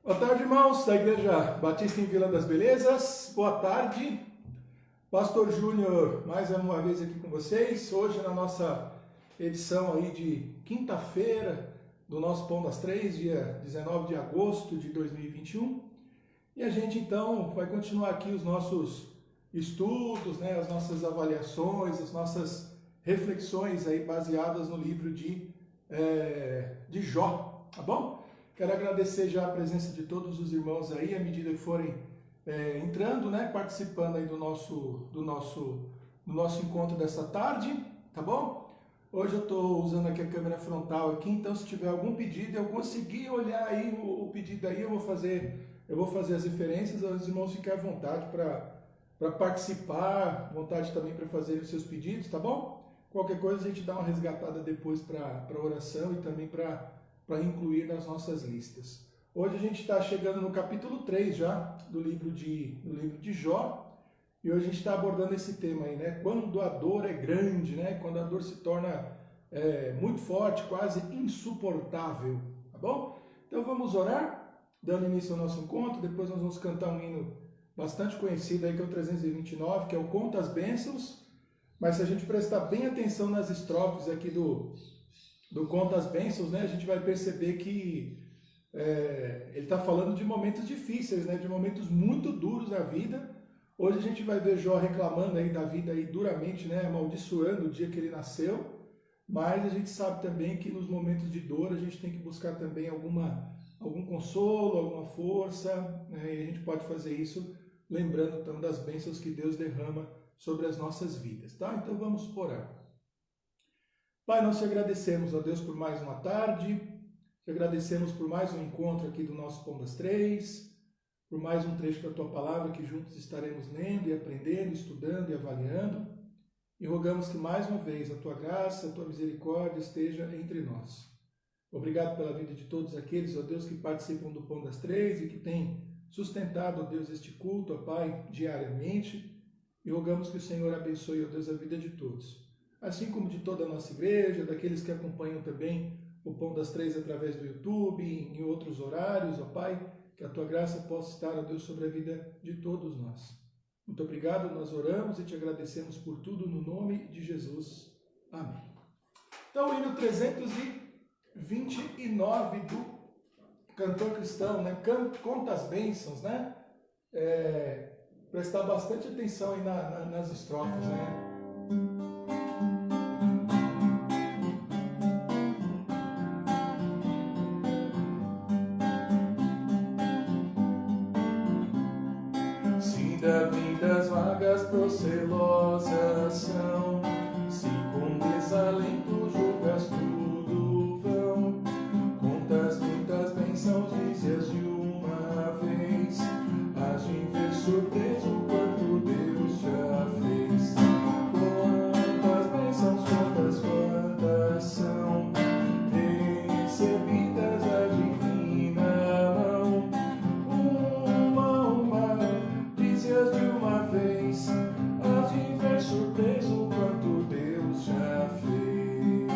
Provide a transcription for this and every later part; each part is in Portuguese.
Boa tarde, irmãos da Igreja Batista em Vila das Belezas. Boa tarde. Pastor Júnior, mais uma vez aqui com vocês. Hoje na nossa edição aí de quinta-feira do nosso Pão das Três, dia 19 de agosto de 2021. E a gente então vai continuar aqui os nossos estudos, as nossas avaliações, as nossas reflexões aí baseadas no livro de Jó, tá bom? Quero agradecer já a presença de todos os irmãos aí, à medida que forem entrando, participando aí do nosso encontro dessa tarde, tá bom? Hoje eu estou usando aqui a câmera frontal aqui, então se tiver algum pedido, eu conseguir olhar aí o pedido aí, eu vou fazer as referências, os irmãos fiquem à vontade para participar, vontade também para fazer os seus pedidos, tá bom? Qualquer coisa a gente dá uma resgatada depois para oração e também para incluir nas nossas listas. Hoje a gente está chegando no capítulo 3 já do livro de Jó, e hoje a gente está abordando esse tema aí, quando a dor é grande, quando a dor se torna muito forte, quase insuportável, tá bom? Então vamos orar, dando início ao nosso encontro, depois nós vamos cantar um hino bastante conhecido aí, que é o 329, que é o Conta as Bênçãos, mas se a gente prestar bem atenção nas estrofes aqui do Conta as Bênçãos, a gente vai perceber que ele está falando de momentos difíceis, de momentos muito duros da vida. Hoje a gente vai ver Jó reclamando aí da vida aí duramente, amaldiçoando o dia que ele nasceu, mas a gente sabe também que nos momentos de dor a gente tem que buscar também algum consolo, alguma força, e a gente pode fazer isso lembrando então das bênçãos que Deus derrama sobre as nossas vidas, tá? Então vamos orar. Pai, nós te agradecemos, ó Deus, por mais uma tarde, te agradecemos por mais um encontro aqui do nosso Pão das Três, por mais um trecho da Tua Palavra que juntos estaremos lendo e aprendendo, estudando e avaliando, e rogamos que mais uma vez a Tua graça, a Tua misericórdia esteja entre nós. Obrigado pela vida de todos aqueles, ó Deus, que participam do Pão das Três e que têm sustentado, ó Deus, este culto, ó Pai, diariamente, e rogamos que o Senhor abençoe, ó Deus, a vida de todos. Assim como de toda a nossa igreja, daqueles que acompanham também o Pão das Três através do YouTube, em outros horários, ó Pai, que a Tua graça possa estar, ó Deus, sobre a vida de todos nós. Muito obrigado, nós oramos e te agradecemos por tudo no nome de Jesus. Amém. Então, o hino 329 do cantor cristão, Conta as Bênçãos, prestar bastante atenção aí nas estrofes, da vida as vagas procelosas são, se com desalento julgas tudo vão, contas muitas bênçãos, dizes de uma vez, hás de ver surpreso quanto Deus já fez. Quantas bênçãos, quantas são, recebidas da divina mão, de uma vez, hás de ver surpreso quanto Deus já fez.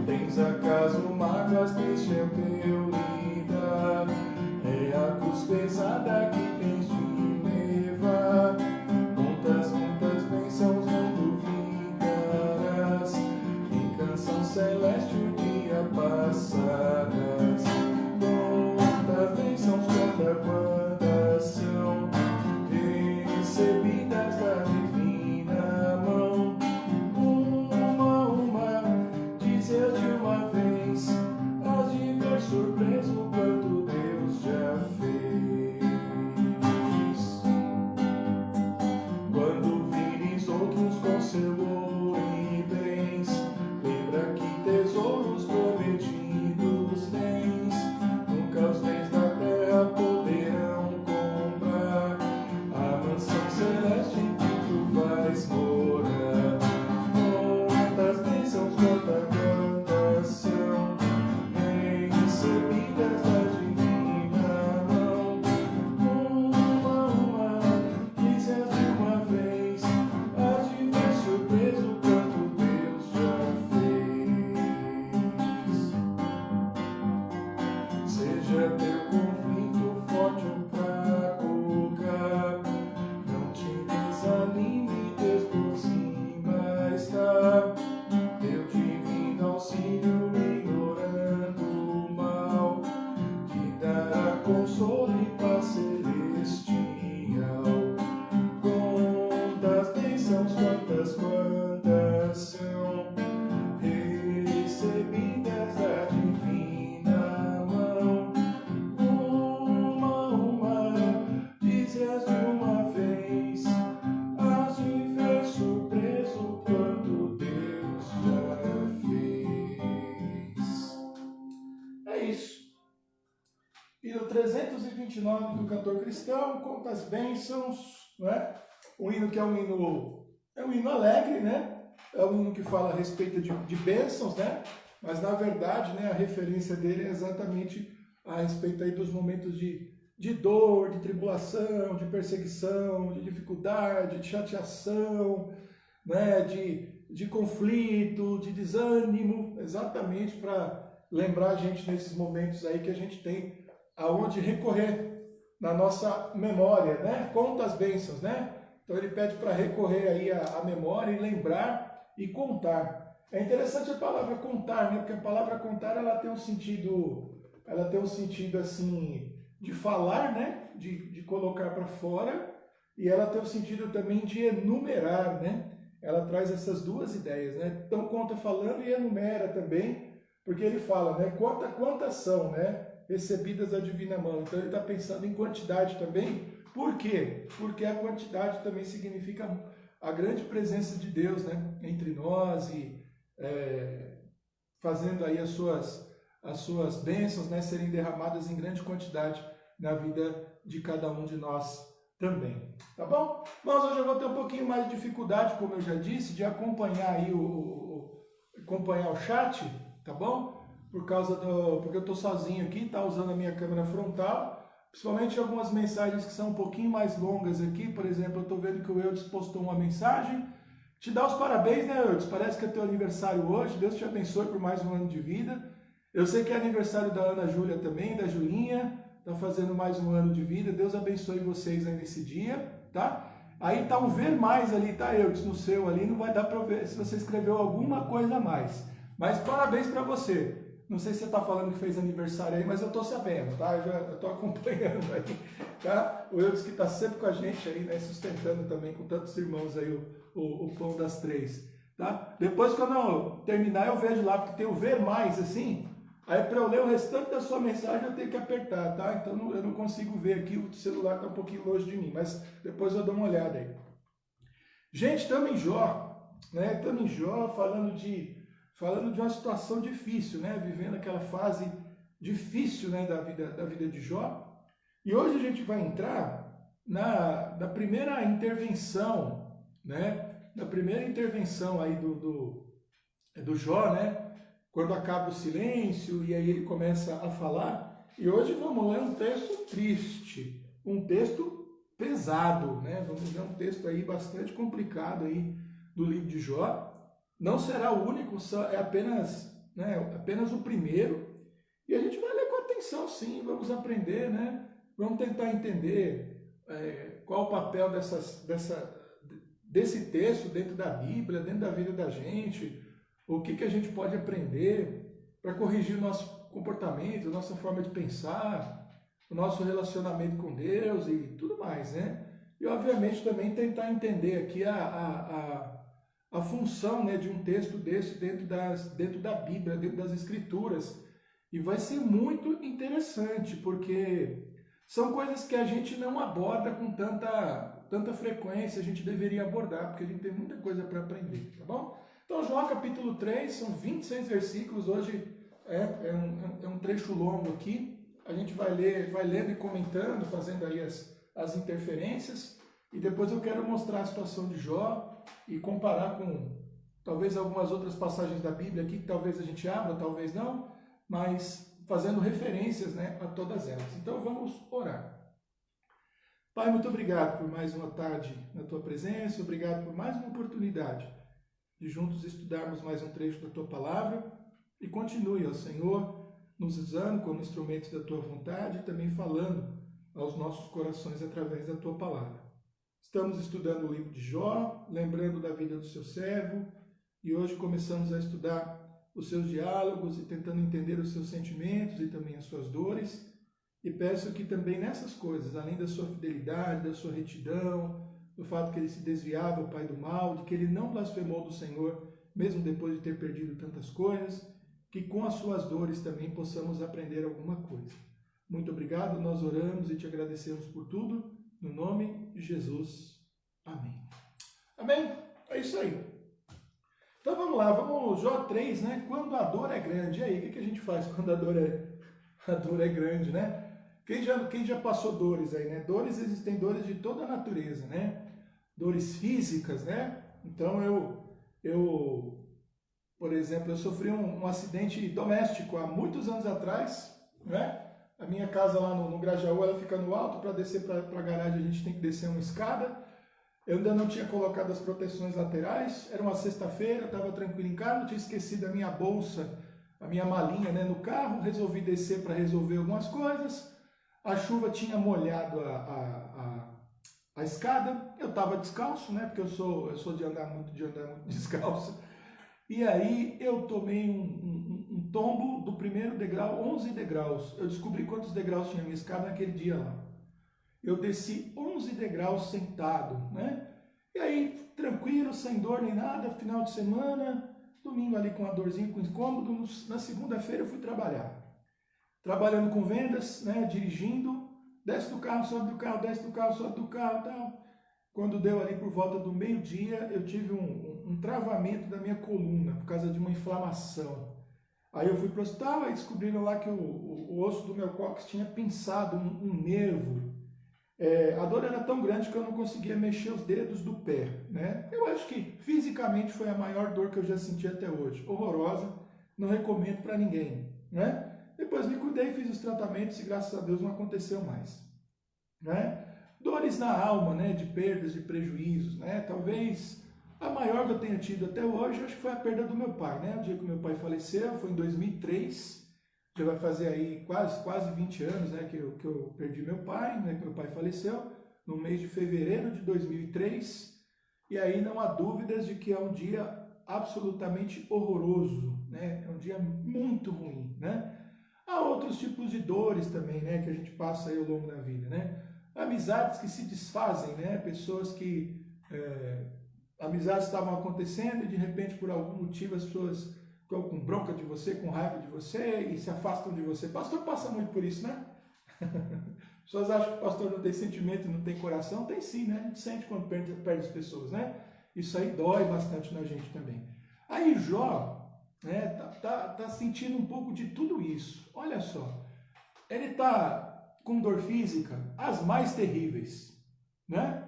Tens acaso mágoas, triste é o teu lidar, é a cruz pesada que tens de levar. Muitas bênçãos não duvidarás, em canção celeste o dia passarás. Quantas bênçãos, quantas são, recebidas da divina mão, uma, dizes de uma vez, hás de ver surpresa 3 e no 329 do Cantor Cristão, conta as bênçãos, né? O hino que é um hino alegre, né? É um hino que fala a respeito de bênçãos, né? Mas na verdade, né, a referência dele é exatamente a respeito aí dos momentos de dor, de tribulação, de perseguição, de dificuldade, de chateação, né, de conflito, de desânimo, exatamente para lembrar a gente nesses momentos aí que a gente tem aonde recorrer na nossa memória, né? Conta as bênçãos, né? Então ele pede para recorrer aí à memória e lembrar e contar. É interessante a palavra contar, né? Porque a palavra contar ela tem um sentido assim de falar, né? De colocar para fora, e ela tem o sentido também de enumerar, né? Ela traz essas duas ideias, né? Então conta falando e enumera também, porque ele fala, né? Conta quantas são, né? Recebidas da divina mão. Então ele está pensando em quantidade também. Por quê? Porque a quantidade também significa a grande presença de Deus, né? Entre nós e fazendo aí as suas bênçãos, né? Serem derramadas em grande quantidade na vida de cada um de nós também, tá bom? Mas hoje eu vou ter um pouquinho mais de dificuldade, como eu já disse, de acompanhar aí acompanhar o chat, tá bom? Porque eu estou sozinho aqui, tá usando a minha câmera frontal, principalmente algumas mensagens que são um pouquinho mais longas aqui. Por exemplo, eu estou vendo que o Eudes postou uma mensagem. Te dá os parabéns, né, Eudes? Parece que é teu aniversário hoje. Deus te abençoe por mais um ano de vida. Eu sei que é aniversário da Ana Júlia também, da Julinha. Está fazendo mais um ano de vida. Deus abençoe vocês aí nesse dia, tá? Aí tá um ver mais ali, tá, Eudes? No seu ali, não vai dar para ver se você escreveu alguma coisa a mais. Mas parabéns para você. Não sei se você está falando que fez aniversário aí, mas eu estou sabendo, tá? Eu estou acompanhando aí, tá? O Eudes que está sempre com a gente aí, né? Sustentando também com tantos irmãos aí o pão das três, tá? Depois, quando eu terminar, eu vejo lá, porque tem o ver mais, assim. Aí, para eu ler o restante da sua mensagem, eu tenho que apertar, tá? Então, eu não consigo ver aqui, o celular está um pouquinho longe de mim, mas depois eu dou uma olhada aí. Gente, estamos em Jó, né? Estamos em Jó falando de uma situação difícil, né? Vivendo aquela fase difícil, né? da vida de Jó. E hoje a gente vai entrar na primeira intervenção, né? Da primeira intervenção aí do Jó, né? Quando acaba o silêncio e aí ele começa a falar. E hoje vamos ler um texto triste, um texto pesado, né? Vamos ler um texto aí bastante complicado aí do livro de Jó. Não será o único, é apenas o primeiro. E a gente vai ler com atenção, sim, vamos aprender, né? Vamos tentar entender qual o papel desse texto dentro da Bíblia, dentro da vida da gente, o que a gente pode aprender para corrigir o nosso comportamento, a nossa forma de pensar, o nosso relacionamento com Deus e tudo mais, né? E, obviamente, também tentar entender aqui a função, né, de um texto desse dentro da Bíblia, dentro das Escrituras. E vai ser muito interessante, porque são coisas que a gente não aborda com tanta frequência, a gente deveria abordar, porque a gente tem muita coisa para aprender, tá bom? Então, Jó capítulo 3, são 26 versículos, hoje é um trecho longo aqui, a gente vai lendo e comentando, fazendo aí as interferências, e depois eu quero mostrar a situação de Jó e comparar com talvez algumas outras passagens da Bíblia aqui, que talvez a gente abra, talvez não, mas fazendo referências, né, a todas elas. Então vamos orar. Pai, muito obrigado por mais uma tarde na Tua presença, obrigado por mais uma oportunidade de juntos estudarmos mais um trecho da Tua Palavra e continue, ó Senhor, nos usando como instrumentos da Tua vontade e também falando aos nossos corações através da Tua Palavra. Estamos estudando o livro de Jó, lembrando da vida do seu servo, e hoje começamos a estudar os seus diálogos e tentando entender os seus sentimentos e também as suas dores. E peço que também nessas coisas, além da sua fidelidade, da sua retidão, do fato que ele se desviava, Pai, do mal, de que ele não blasfemou do Senhor, mesmo depois de ter perdido tantas coisas, que com as suas dores também possamos aprender alguma coisa. Muito obrigado, nós oramos e te agradecemos por tudo, no nome de Jesus. Amém. Amém? É isso aí. Então vamos lá, Jó 3, né? Quando a dor é grande. E aí, o que a gente faz quando a dor A dor é grande, né? Quem já passou dores aí, né? Dores, existem dores de toda a natureza, né? Dores físicas, né? Então por exemplo, eu sofri um acidente doméstico há muitos anos atrás, né? A minha casa lá no Grajaú, ela fica no alto, para descer para a garagem a gente tem que descer uma escada. Eu ainda não tinha colocado as proteções laterais, era uma sexta-feira, estava tranquilo em casa, eu tinha esquecido a minha bolsa, a minha malinha, né, no carro, resolvi descer para resolver algumas coisas, a chuva tinha molhado a escada, eu estava descalço, né, porque eu sou de andar muito descalço, e aí eu tomei um tombo do primeiro degrau, 11 degraus, eu descobri quantos degraus tinha a minha escada naquele dia lá. Eu desci 11 degraus sentado, né? E aí, tranquilo, sem dor nem nada, final de semana, domingo ali com a dorzinha, com incômodo, na segunda-feira eu fui trabalhar. Trabalhando com vendas, né, dirigindo, desce do carro, sobe do carro, desce do carro, sobe do carro, tal. Quando deu ali por volta do meio-dia, eu tive um travamento da minha coluna, por causa de uma inflamação. Aí eu fui para o hospital, aí descobriram lá que o osso do meu cóccix tinha pinçado um nervo. A dor era tão grande que eu não conseguia mexer os dedos do pé, né? Eu acho que fisicamente foi a maior dor que eu já senti até hoje. Horrorosa, não recomendo para ninguém, né? Depois me cuidei, fiz os tratamentos e graças a Deus não aconteceu mais, né? Dores na alma, né? De perdas, de prejuízos, né? Talvez a maior que eu tenha tido até hoje, acho que foi a perda do meu pai, né? O dia que meu pai faleceu foi em 2003. Já vai fazer aí quase 20 anos, né, que eu perdi meu pai, né, que meu pai faleceu, no mês de fevereiro de 2003, e aí não há dúvidas de que é um dia absolutamente horroroso, né, é um dia muito ruim, né. Há outros tipos de dores também, né, que a gente passa aí ao longo da vida, né, amizades que se desfazem, né, pessoas que, amizades estavam acontecendo e de repente por algum motivo as pessoas ficam com bronca de você, com raiva de você e se afastam de você. Pastor passa muito por isso, né? As pessoas acham que o pastor não tem sentimento, não tem coração. Tem sim, né? A gente sente quando perde as pessoas, né? Isso aí dói bastante na gente também. Aí Jó, né, tá sentindo um pouco de tudo isso. Olha só, ele tá com dor física, as mais terríveis, né?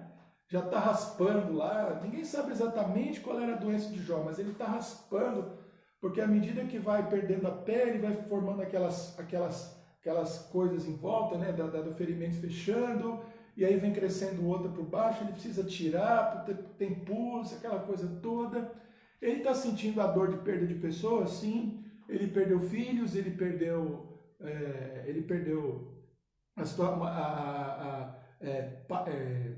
Já tá raspando lá, ninguém sabe exatamente qual era a doença de Jó, mas ele tá raspando, porque à medida que vai perdendo a pele, vai formando aquelas coisas em volta, né, do ferimento fechando, e aí vem crescendo outra por baixo, ele precisa tirar, tem pus, aquela coisa toda. Ele está sentindo a dor de perda de pessoas, sim, ele perdeu filhos, ele perdeu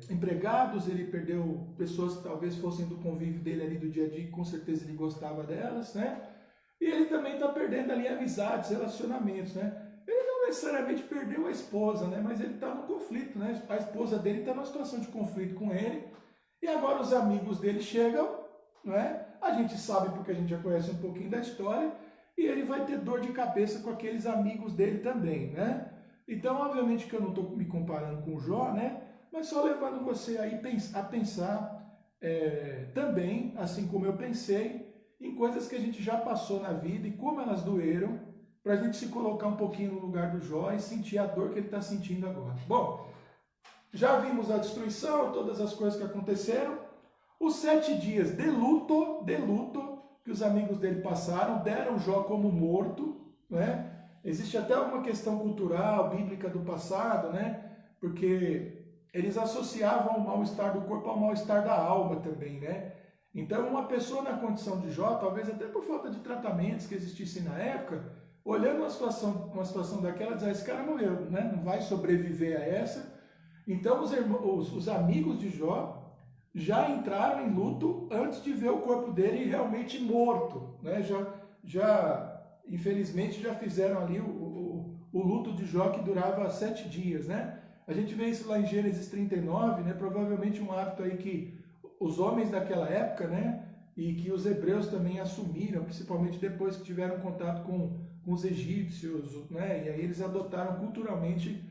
empregados, ele perdeu pessoas que talvez fossem do convívio dele ali do dia a dia, com certeza ele gostava delas, né? E ele também está perdendo ali amizades, relacionamentos, né? Ele não necessariamente perdeu a esposa, né? Mas ele está no conflito, né? A esposa dele está numa situação de conflito com ele, e agora os amigos dele chegam, não é? A gente sabe porque a gente já conhece um pouquinho da história, e ele vai ter dor de cabeça com aqueles amigos dele também, né? Então, obviamente que eu não estou me comparando com o Jó, né? Mas só levando você aí a pensar também, assim como eu pensei, em coisas que a gente já passou na vida e como elas doeram, para a gente se colocar um pouquinho no lugar do Jó e sentir a dor que ele está sentindo agora. Bom, já vimos a destruição, todas as coisas que aconteceram, os 7 dias de luto que os amigos dele passaram, deram Jó como morto, né? Existe até uma questão cultural, bíblica do passado, né? Porque eles associavam o mal-estar do corpo ao mal-estar da alma também, né? Então, uma pessoa na condição de Jó, talvez até por falta de tratamentos que existissem na época, olhando uma situação daquela, diz, esse cara morreu, né? Não vai sobreviver a essa. Então, os amigos de Jó já entraram em luto antes de ver o corpo dele realmente morto, né? Infelizmente, já fizeram ali o luto de Jó, que durava 7 dias, né? A gente vê isso lá em Gênesis 39, né? Provavelmente um hábito aí que os homens daquela época, né? E que os hebreus também assumiram, principalmente depois que tiveram contato com os egípcios, né? E aí eles adotaram culturalmente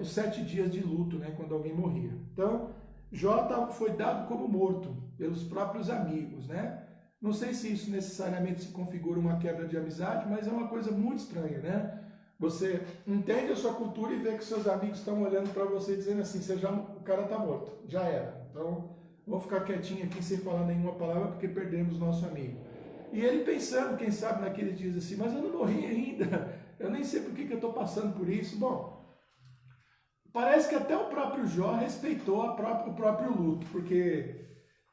os 7 dias de luto, né? Quando alguém morria. Então, Jó foi dado como morto pelos próprios amigos, né? Não sei se isso necessariamente se configura uma quebra de amizade, mas é uma coisa muito estranha, né? Você entende a sua cultura e vê que seus amigos estão olhando para você dizendo assim, o cara está morto, já era. Então, vou ficar quietinho aqui sem falar nenhuma palavra porque perdemos nosso amigo. E ele pensando, quem sabe, naqueles dias assim, mas eu não morri ainda, eu nem sei por que eu estou passando por isso. Bom, parece que até o próprio Jó respeitou o próprio luto, porque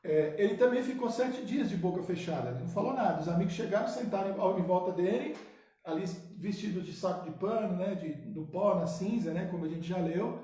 ele também ficou 7 dias de boca fechada, ele não falou nada. Os amigos chegaram, sentaram em volta dele, ali vestidos de saco de pano, né, do pó na cinza, né, como a gente já leu,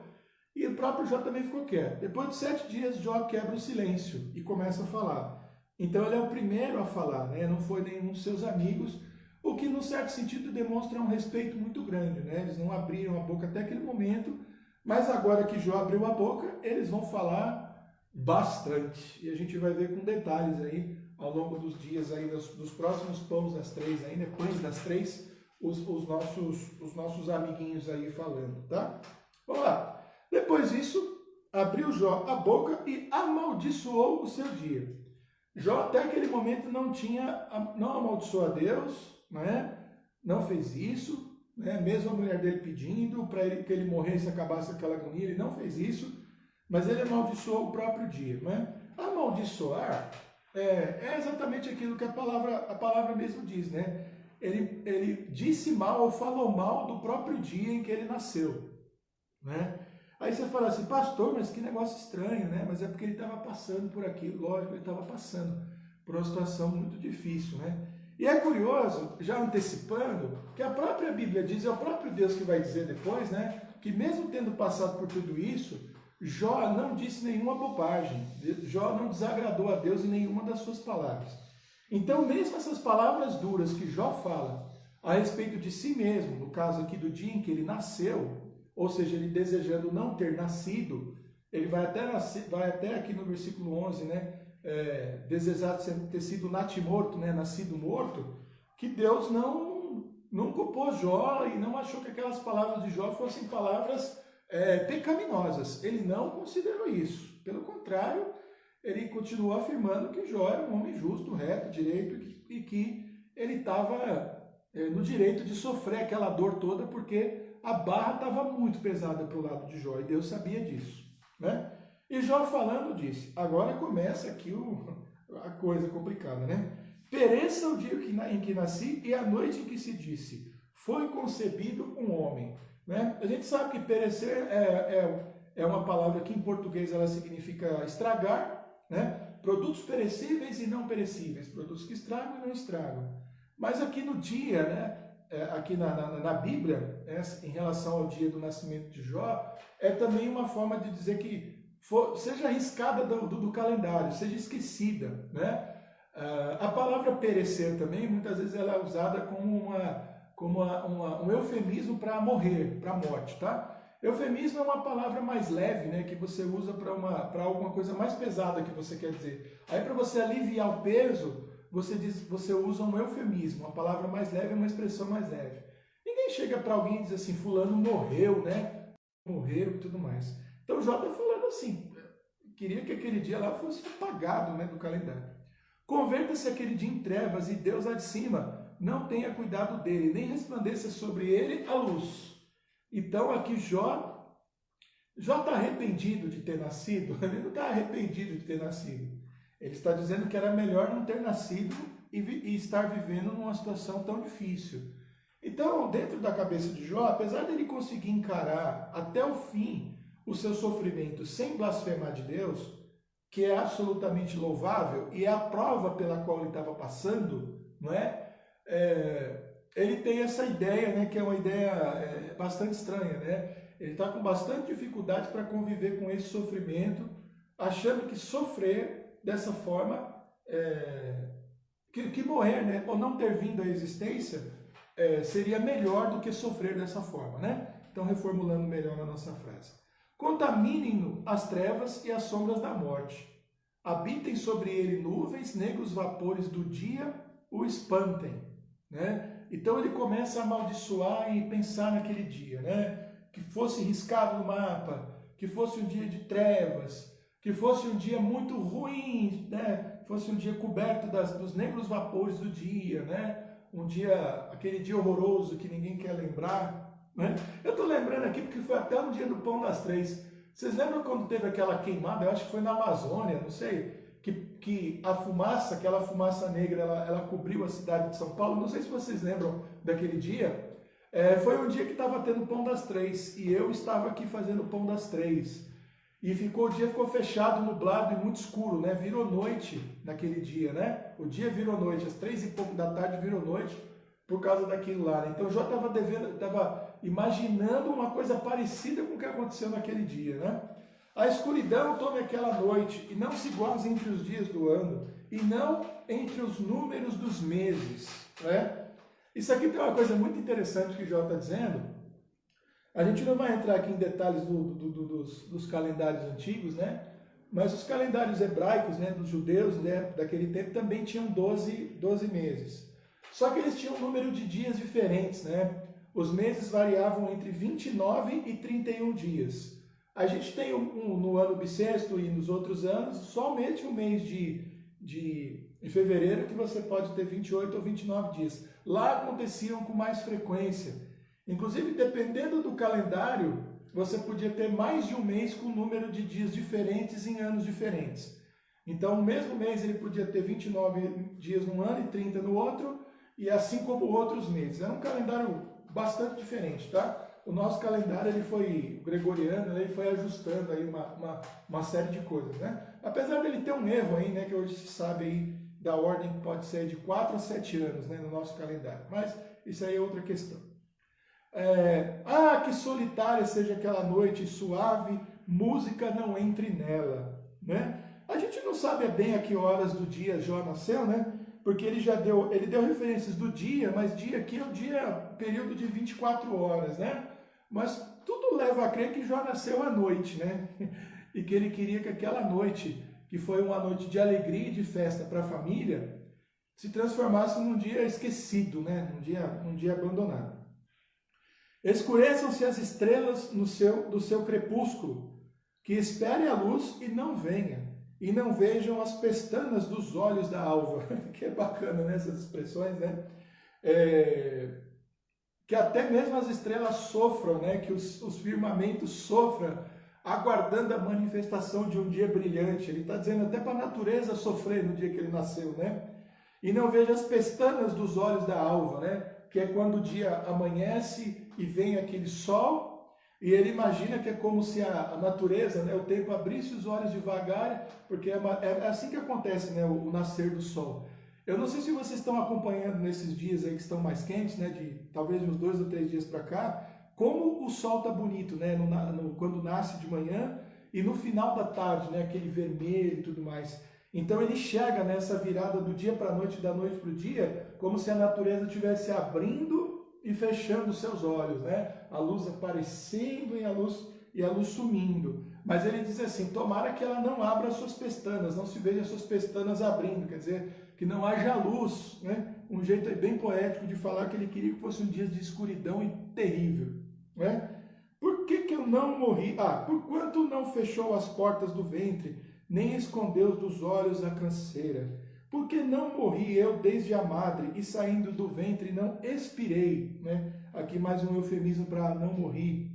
e o próprio Jó também ficou quieto. Depois de 7 dias, Jó quebra o silêncio e começa a falar. Então ele é o primeiro a falar, né, não foi nenhum dos seus amigos, o que, num certo sentido, demonstra um respeito muito grande, né, eles não abriram a boca até aquele momento, mas agora que Jó abriu a boca, eles vão falar bastante, e a gente vai ver com detalhes aí, ao longo dos dias aí, dos próximos pães das 3, aí, né, pães das 3, os nossos amiguinhos aí falando, tá? Vamos lá. Depois disso, abriu Jó a boca e amaldiçoou o seu dia. Jó até aquele momento não amaldiçoou a Deus, né? Não fez isso, né? Mesmo a mulher dele pedindo para que ele morresse, acabasse aquela agonia, ele não fez isso, mas ele amaldiçoou o próprio dia, né? Amaldiçoar é exatamente aquilo que a palavra mesmo diz, né? Ele disse mal ou falou mal do próprio dia em que ele nasceu, né? Aí você fala assim, pastor, mas que negócio estranho, né? Mas é porque ele estava passando por aquilo, lógico, ele estava passando por uma situação muito difícil, né? E é curioso, já antecipando, que a própria Bíblia diz, é o próprio Deus que vai dizer depois, né? Que mesmo tendo passado por tudo isso, Jó não disse nenhuma bobagem, Jó não desagradou a Deus em nenhuma das suas palavras. Então, mesmo essas palavras duras que Jó fala a respeito de si mesmo, no caso aqui do dia em que ele nasceu, ou seja, ele desejando não ter nascido, ele vai até aqui no versículo 11, né, desejado ter sido natimorto, né, nascido morto, que Deus não culpou Jó e não achou que aquelas palavras de Jó fossem palavras pecaminosas. Ele não considerou isso. Pelo contrário, ele continuou afirmando que Jó era um homem justo, reto, direito e que ele estava no direito de sofrer aquela dor toda porque a barra estava muito pesada para o lado de Jó e Deus sabia disso, né? E Jó falando disse, agora começa aqui a coisa complicada, né? Pereça o dia em que nasci e a noite em que se disse, foi concebido um homem. Né? A gente sabe que perecer é uma palavra que em português ela significa estragar, né? Produtos perecíveis e não perecíveis, produtos que estragam e não estragam. Mas aqui no dia, né? Aqui na Bíblia, em relação ao dia do nascimento de Jó, é também uma forma de dizer que seja arriscada do calendário, seja esquecida. Né? A palavra perecer também, muitas vezes ela é usada como um eufemismo para morrer, para morte, tá? Eufemismo é uma palavra mais leve, né, que você usa para alguma coisa mais pesada que você quer dizer. Aí para você aliviar o peso, você usa um eufemismo, uma palavra mais leve é uma expressão mais leve. Ninguém chega para alguém e diz assim, fulano morreu, né? Morreu e tudo mais. Então Jó está falando assim, queria que aquele dia lá fosse apagado, né, do calendário. Converta-se aquele dia em trevas e Deus lá de cima não tenha cuidado dele, nem resplandeça sobre ele a luz. Então aqui Jó está arrependido de ter nascido? Ele não está arrependido de ter nascido. Ele está dizendo que era melhor não ter nascido e estar vivendo numa situação tão difícil. Então, dentro da cabeça de Jó, apesar dele conseguir encarar até o fim o seu sofrimento sem blasfemar de Deus, que é absolutamente louvável e é a prova pela qual ele estava passando, não é? Ele tem essa ideia, né, que é uma ideia bastante estranha, né? Ele está com bastante dificuldade para conviver com esse sofrimento, achando que sofrer dessa forma, que morrer, né, ou não ter vindo à existência, seria melhor do que sofrer dessa forma, né? Então, reformulando melhor a nossa frase. Contaminem-no as trevas e as sombras da morte. Habitem sobre ele nuvens, negros vapores do dia o espantem. Né? Então ele começa a amaldiçoar e pensar naquele dia, né? Que fosse riscado no mapa, que fosse um dia de trevas, que fosse um dia muito ruim, né? Fosse um dia coberto dos negros vapores do dia, né? Aquele dia horroroso que ninguém quer lembrar, né? Eu estou lembrando aqui porque foi até no dia do Pão das Três. Vocês lembram quando teve aquela queimada? Eu acho que foi na Amazônia, não sei, que a fumaça, aquela fumaça negra, ela cobriu a cidade de São Paulo. Não sei se vocês lembram daquele dia. Foi um dia que estava tendo Pão das Três e eu estava aqui fazendo Pão das Três. E o dia ficou fechado, nublado e muito escuro, né? Virou noite naquele dia, né? O dia virou noite, às 3h pouco da tarde virou noite por causa daquilo lá, né? Então eu já estava imaginando uma coisa parecida com o que aconteceu naquele dia, né? A escuridão tome aquela noite e não se goze entre os dias do ano e não entre os números dos meses, né? Isso aqui tem uma coisa muito interessante que o Jó está dizendo. A gente não vai entrar aqui em detalhes dos calendários antigos, né? Mas os calendários hebraicos, né, dos judeus, né, daquele tempo também tinham 12 meses. Só que eles tinham um número de dias diferentes, né? Os meses variavam entre 29 e 31 dias. A gente tem no ano bissexto e nos outros anos, somente o mês de fevereiro que você pode ter 28 ou 29 dias. Lá aconteciam com mais frequência. Inclusive, dependendo do calendário, você podia ter mais de um mês com um número de dias diferentes em anos diferentes. Então, o mesmo mês ele podia ter 29 dias num ano e 30 no outro, e assim como outros meses. Era um calendário bastante diferente, tá? O nosso calendário, ele foi gregoriano, ele foi ajustando aí uma série de coisas, né? Apesar dele ter um erro aí, né, que hoje se sabe aí da ordem que pode ser de 4 a 7 anos, né, no nosso calendário. Mas isso aí é outra questão. Que solitária seja aquela noite suave, música não entre nela, né? A gente não sabe bem a que horas do dia Jó nasceu, né? Porque ele deu referências do dia, mas dia aqui é o dia, período de 24 horas, né? Mas tudo leva a crer que Jó nasceu à noite, né? E que ele queria que aquela noite, que foi uma noite de alegria e de festa para a família, se transformasse num dia esquecido, né? Num dia abandonado. Escureçam-se as estrelas do seu crepúsculo, que espere a luz e não venha, e não vejam as pestanas dos olhos da alva. Que é bacana, né, essas expressões, né? Que até mesmo as estrelas sofram, né? Que os firmamentos sofram, aguardando a manifestação de um dia brilhante. Ele está dizendo até para a natureza sofrer no dia que ele nasceu, né? E não veja as pestanas dos olhos da alva, né? Que é quando o dia amanhece e vem aquele sol, e ele imagina que é como se a natureza, né, o tempo abrisse os olhos devagar, porque é assim que acontece, né, o nascer do sol. Eu não sei se vocês estão acompanhando nesses dias aí que estão mais quentes, né, de talvez uns 2 ou 3 dias para cá, como o sol tá bonito, né, quando nasce de manhã e no final da tarde, né, aquele vermelho e tudo mais. Então ele chega nessa virada do dia para a noite, da noite para o dia, como se a natureza estivesse abrindo e fechando os seus olhos, né? A luz aparecendo e a luz sumindo. Mas ele diz assim, tomara que ela não abra as suas pestanas, não se veja as suas pestanas abrindo, quer dizer, que não haja luz, né? Um jeito bem poético de falar que ele queria que fosse um dia de escuridão e terrível, né? Por que eu não morri? Por quanto não fechou as portas do ventre, nem escondeu dos olhos a canseira? Porque não morri eu desde a madre, e saindo do ventre não expirei, né? Aqui mais um eufemismo para não morrer,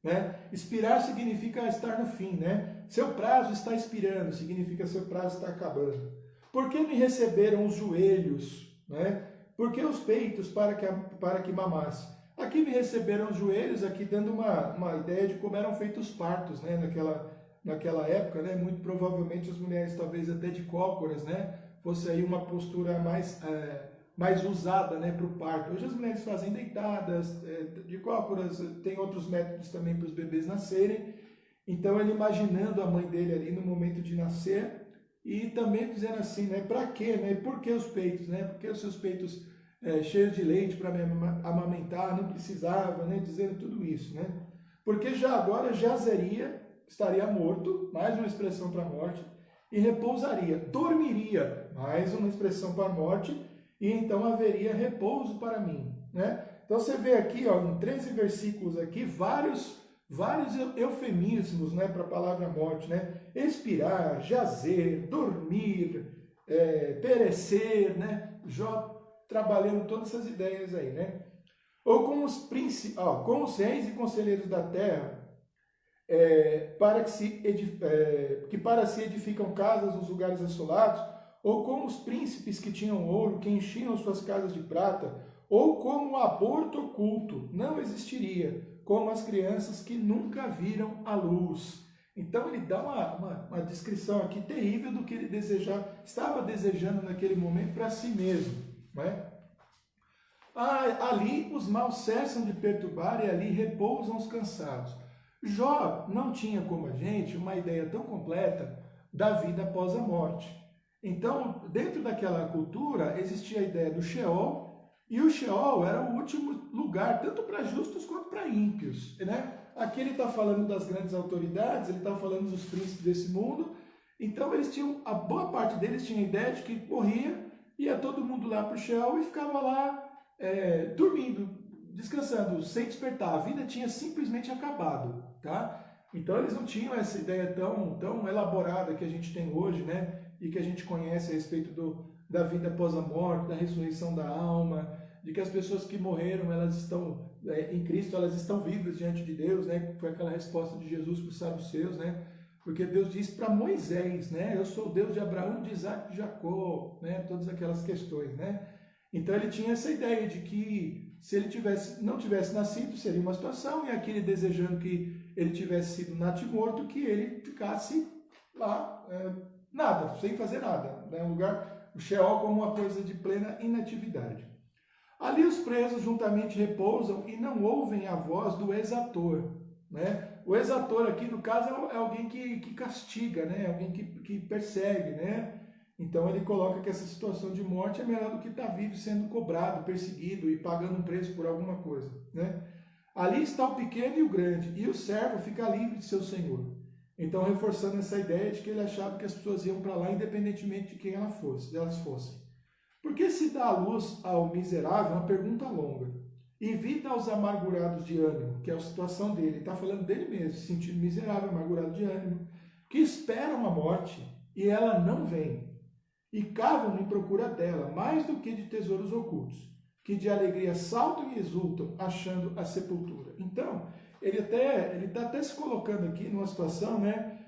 né? Expirar significa estar no fim, né? Seu prazo está expirando, significa seu prazo está acabando. Por que me receberam os joelhos, né? Por que os peitos para que mamasse? Aqui me receberam os joelhos, aqui dando uma ideia de como eram feitos os partos, né? Naquela época, né, muito provavelmente as mulheres, talvez até de cócoras, né, fosse aí uma postura mais usada, né, para o parto. Hoje as mulheres fazem deitadas, de cócoras, tem outros métodos também para os bebês nascerem. Então ele imaginando a mãe dele ali no momento de nascer e também dizendo assim, né, para quê, né, por que os peitos, né, por que os seus peitos cheios de leite para me amamentar, não precisava, né, dizendo tudo isso, né, porque já agora jazeria, estaria morto, mais uma expressão para a morte, e repousaria, dormiria, mais uma expressão para a morte, e então haveria repouso para mim, né? Então você vê aqui, ó, em 13 versículos aqui, vários eufemismos, né, para a palavra morte, né? Expirar, jazer, dormir, perecer, né? Jó trabalhando todas essas ideias aí, né? Ou com com os reis e conselheiros da terra, que para si edificam casas nos lugares assolados, ou como os príncipes que tinham ouro, que enchiam suas casas de prata, ou como o aborto oculto, não existiria, como as crianças que nunca viram a luz. Então ele dá uma descrição aqui terrível do que ele estava desejando naquele momento para si mesmo. Né? Ali os maus cessam de perturbar e ali repousam os cansados. Jó não tinha como a gente uma ideia tão completa da vida após a morte. Então, dentro daquela cultura, existia a ideia do Sheol, e o Sheol era o último lugar, tanto para justos quanto para ímpios. Né? Aqui ele está falando das grandes autoridades, ele está falando dos príncipes desse mundo. Então, a boa parte deles tinha a ideia de que morria, ia todo mundo lá para o Sheol e ficava lá dormindo, descansando, sem despertar. A vida tinha simplesmente acabado. Tá? Então, eles não tinham essa ideia tão elaborada que a gente tem hoje, né? E que a gente conhece a respeito da vida após a morte, da ressurreição da alma, de que as pessoas que morreram, elas estão em Cristo, elas estão vivas diante de Deus, né? Foi aquela resposta de Jesus para os saduceus, né? Porque Deus disse para Moisés, né? Eu sou o Deus de Abraão, de Isaac e de Jacó, né? Todas aquelas questões, né? Então ele tinha essa ideia de que se ele não tivesse nascido, seria uma situação, e aqui ele desejando que ele tivesse sido natimorto, que ele ficasse lá, nada, sem fazer nada, né? O Sheol como uma coisa de plena inatividade. Ali os presos juntamente repousam e não ouvem a voz do exator. Né? O exator aqui, no caso, é alguém que castiga, né? Alguém que persegue. Né? Então ele coloca que essa situação de morte é melhor do que estar vivo sendo cobrado, perseguido e pagando um preço por alguma coisa. Né? Ali está o pequeno e o grande, e o servo fica livre de seu senhor. Então, reforçando essa ideia de que ele achava que as pessoas iam para lá independentemente de quem elas fossem. Por que se dá a luz ao miserável? Uma pergunta longa. E vida aos amargurados de ânimo, que é a situação dele. Ele está falando dele mesmo, se sentindo miserável, amargurado de ânimo, que esperam a morte e ela não vem. E cavam em procura dela, mais do que de tesouros ocultos, que de alegria saltam e exultam, achando a sepultura. Então, ele está até se colocando aqui numa situação, né,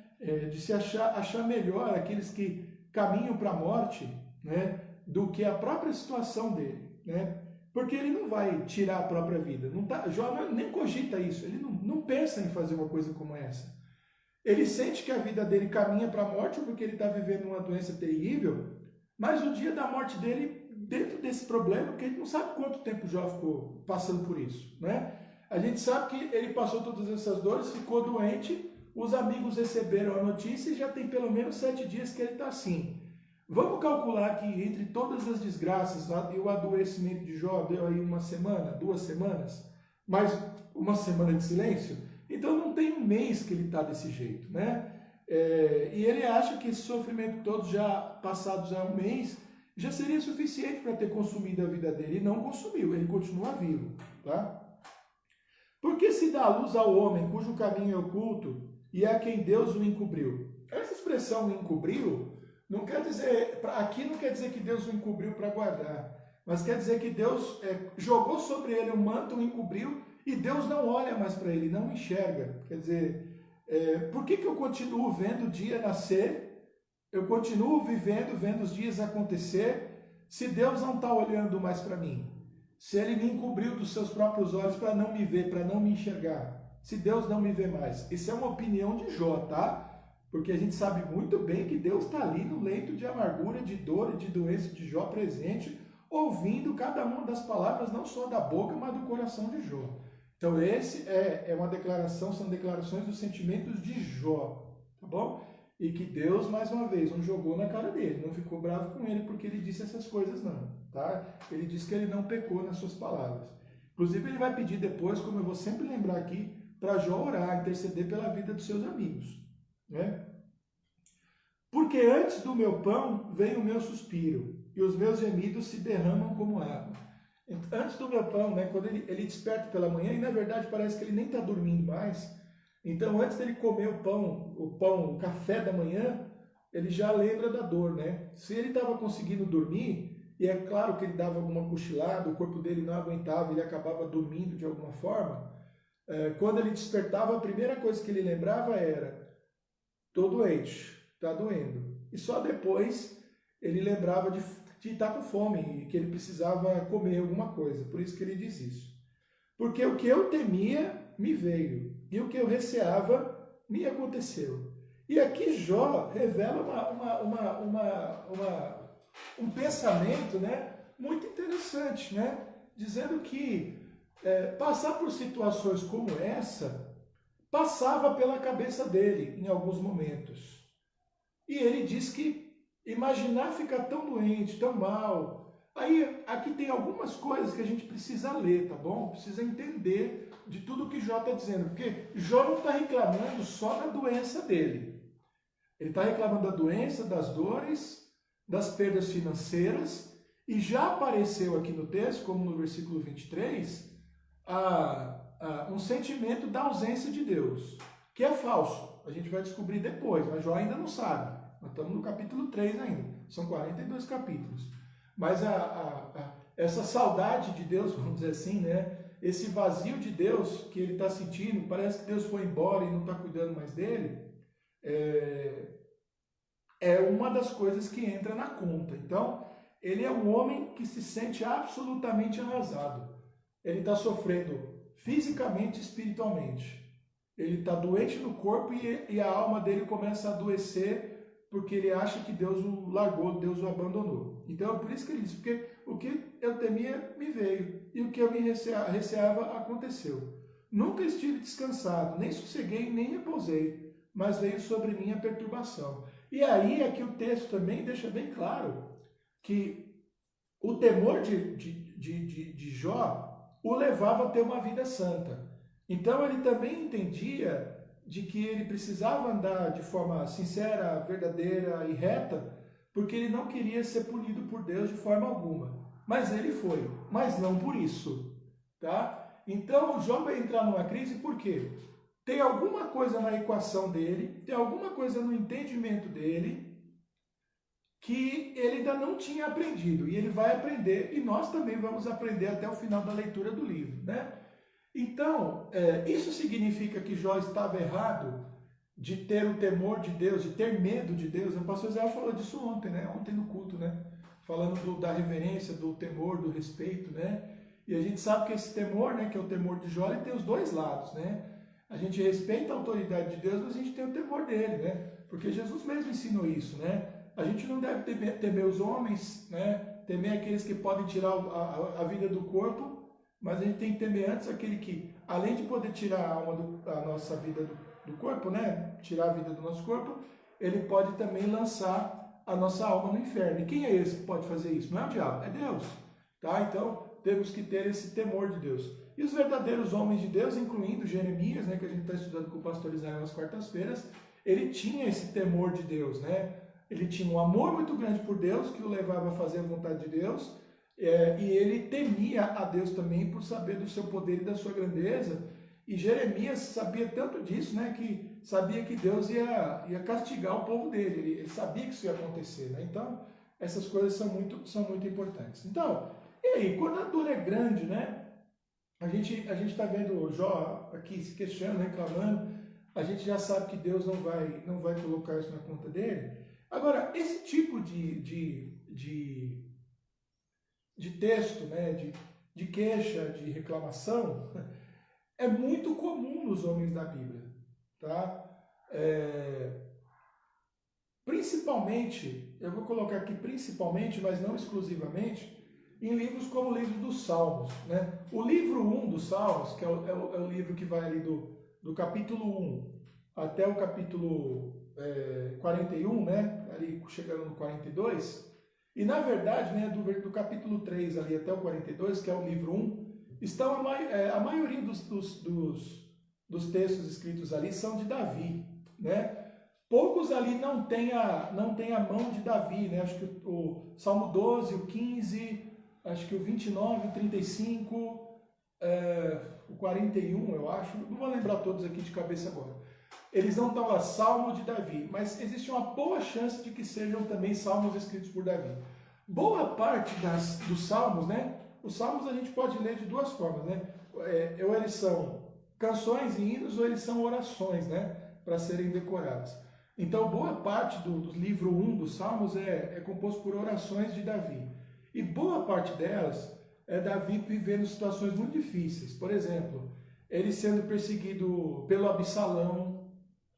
de se achar melhor aqueles que caminham para a morte, né, do que a própria situação dele. Né? Porque ele não vai tirar a própria vida. Jó nem cogita isso, ele não pensa em fazer uma coisa como essa. Ele sente que a vida dele caminha para a morte porque ele está vivendo uma doença terrível, mas o dia da morte dele, dentro desse problema, porque ele não sabe quanto tempo Jó ficou passando por isso. Né? A gente sabe que ele passou todas essas dores, ficou doente, os amigos receberam a notícia e já tem pelo menos 7 dias que ele está assim. Vamos calcular que entre todas as desgraças e o adoecimento de Jó deu aí 1 semana, 2 semanas, mais 1 semana de silêncio. Então não tem um mês que ele está desse jeito, né? E ele acha que esse sofrimento todo, já passados já 1 mês, já seria suficiente para ter consumido a vida dele. E não consumiu, ele continua vivo, tá? Porque se dá luz ao homem cujo caminho é oculto e é a quem Deus o encobriu? Essa expressão encobriu não quer dizer, aqui não quer dizer que Deus o encobriu para guardar, mas quer dizer que Deus jogou sobre ele um manto, o encobriu, e Deus não olha mais para ele, não enxerga. Quer dizer, por que eu continuo vendo o dia nascer, eu continuo vendo os dias acontecer, se Deus não está olhando mais para mim? Se ele me encobriu dos seus próprios olhos para não me ver, para não me enxergar, se Deus não me vê mais? Isso é uma opinião de Jó, tá? Porque a gente sabe muito bem que Deus está ali no leito de amargura, de dor e de doença de Jó presente, ouvindo cada uma das palavras, não só da boca, mas do coração de Jó. Então esse é uma declaração, são declarações dos sentimentos de Jó, tá bom? E que Deus, mais uma vez, não jogou na cara dele, não ficou bravo com ele porque ele disse essas coisas não, tá? Ele disse que ele não pecou nas suas palavras. Inclusive ele vai pedir depois, como eu vou sempre lembrar aqui, para Jó orar, interceder pela vida dos seus amigos. Né? Porque antes do meu pão vem o meu suspiro, e os meus gemidos se derramam como água. Antes do meu pão, né, quando ele desperta pela manhã, e na verdade parece que ele nem está dormindo mais, então antes dele comer o café da manhã, ele já lembra da dor. Né? Se ele estava conseguindo dormir, e é claro que ele dava alguma cochilada, o corpo dele não aguentava, ele acabava dormindo de alguma forma. Quando ele despertava, a primeira coisa que ele lembrava era: tô doente, tá doendo. E só depois ele lembrava de estar com fome e que ele precisava comer alguma coisa. Por isso que ele diz isso. Porque o que eu temia me veio, e o que eu receava me aconteceu. E aqui Jó revela um pensamento, né, muito interessante, né, dizendo que passar por situações como essa passava pela cabeça dele em alguns momentos. E ele diz que imaginar ficar tão doente, tão mal. Aí, aqui tem algumas coisas que a gente precisa ler, tá bom? Precisa entender de tudo que Jó está dizendo. Porque Jó não está reclamando só da doença dele. Ele está reclamando da doença, das dores, das perdas financeiras. E já apareceu aqui no texto, como no versículo 23, um sentimento da ausência de Deus, que é falso. A gente vai descobrir depois, mas Jó ainda não sabe. Nós estamos no capítulo 3 ainda. São 42 capítulos. Mas essa saudade de Deus, vamos dizer assim, né? Esse vazio de Deus que ele está sentindo, parece que Deus foi embora e não está cuidando mais dele, é uma das coisas que entra na conta. Então, ele é um homem que se sente absolutamente arrasado. Ele está sofrendo fisicamente e espiritualmente. Ele está doente no corpo e a alma dele começa a adoecer porque ele acha que Deus o largou, Deus o abandonou. Então é por isso que ele diz, porque o que eu temia me veio, e o que eu me receava aconteceu. Nunca estive descansado, nem sosseguei, nem repousei, mas veio sobre mim a perturbação. E aí é que o texto também deixa bem claro que o temor de Jó o levava a ter uma vida santa. Então ele também entendia de que ele precisava andar de forma sincera, verdadeira e reta, porque ele não queria ser punido por Deus de forma alguma. Mas ele foi, mas não por isso, tá? Então Jó vai entrar numa crise por quê? Tem alguma coisa na equação dele, tem alguma coisa no entendimento dele que ele ainda não tinha aprendido, e ele vai aprender, e nós também vamos aprender até o final da leitura do livro, né? Então, isso significa que Jó estava errado de ter o temor de Deus, de ter medo de Deus. O pastor Zé falou disso ontem, né? Ontem no culto, né? Falando da reverência, do temor, do respeito, né? E a gente sabe que esse temor, né, que é o temor de Jó, ele tem os dois lados, né? A gente respeita a autoridade de Deus, mas a gente tem o temor dele, né? Porque Jesus mesmo ensinou isso, né? A gente não deve temer os homens, né? Temer aqueles que podem tirar a vida do corpo, mas a gente tem que temer antes aquele que, além de poder tirar a nossa vida do corpo, né? Tirar a vida do nosso corpo, ele pode também lançar a nossa alma no inferno. E quem é esse que pode fazer isso? Não é o diabo, é Deus. Tá? Então, temos que ter esse temor de Deus. E os verdadeiros homens de Deus, incluindo Jeremias, né, que a gente está estudando com o pastor Israel nas quartas-feiras, ele tinha esse temor de Deus, né? Ele tinha um amor muito grande por Deus, que o levava a fazer a vontade de Deus, e ele temia a Deus também por saber do seu poder e da sua grandeza. E Jeremias sabia tanto disso, né, que sabia que Deus ia castigar o povo dele. Ele sabia que isso ia acontecer, né? Então, essas coisas são muito importantes. Então, e aí, quando a dor é grande, né? A gente está vendo o Jó aqui se questionando, reclamando. A gente já sabe que Deus não vai colocar isso na conta dele. Agora, esse tipo de texto, né, de queixa, de reclamação, é muito comum nos homens da Bíblia, tá? Principalmente, eu vou colocar aqui principalmente, mas não exclusivamente, em livros como o livro dos Salmos, né? O livro 1 dos Salmos, que é o livro que vai ali do capítulo 1 até o capítulo 41, né? Ali chegando no 42, e na verdade, né, do capítulo 3 ali até o 42, que é o livro 1, estão a maioria dos textos escritos ali são de Davi, né? Poucos ali não tem a mão de Davi, né? Acho que o Salmo 12, o 15, acho que o 29, o 35, o 41, eu acho, não vou lembrar todos aqui de cabeça agora. Eles não estão lá, Salmo de Davi, mas existe uma boa chance de que sejam também salmos escritos por Davi. Boa parte dos salmos, né? Os salmos a gente pode ler de duas formas, né? Ou eles são canções e hinos, ou eles são orações, né? Para serem decoradas. Então, boa parte do livro 1 dos salmos é composto por orações de Davi. E boa parte delas é Davi vivendo situações muito difíceis. Por exemplo, ele sendo perseguido pelo Absalão,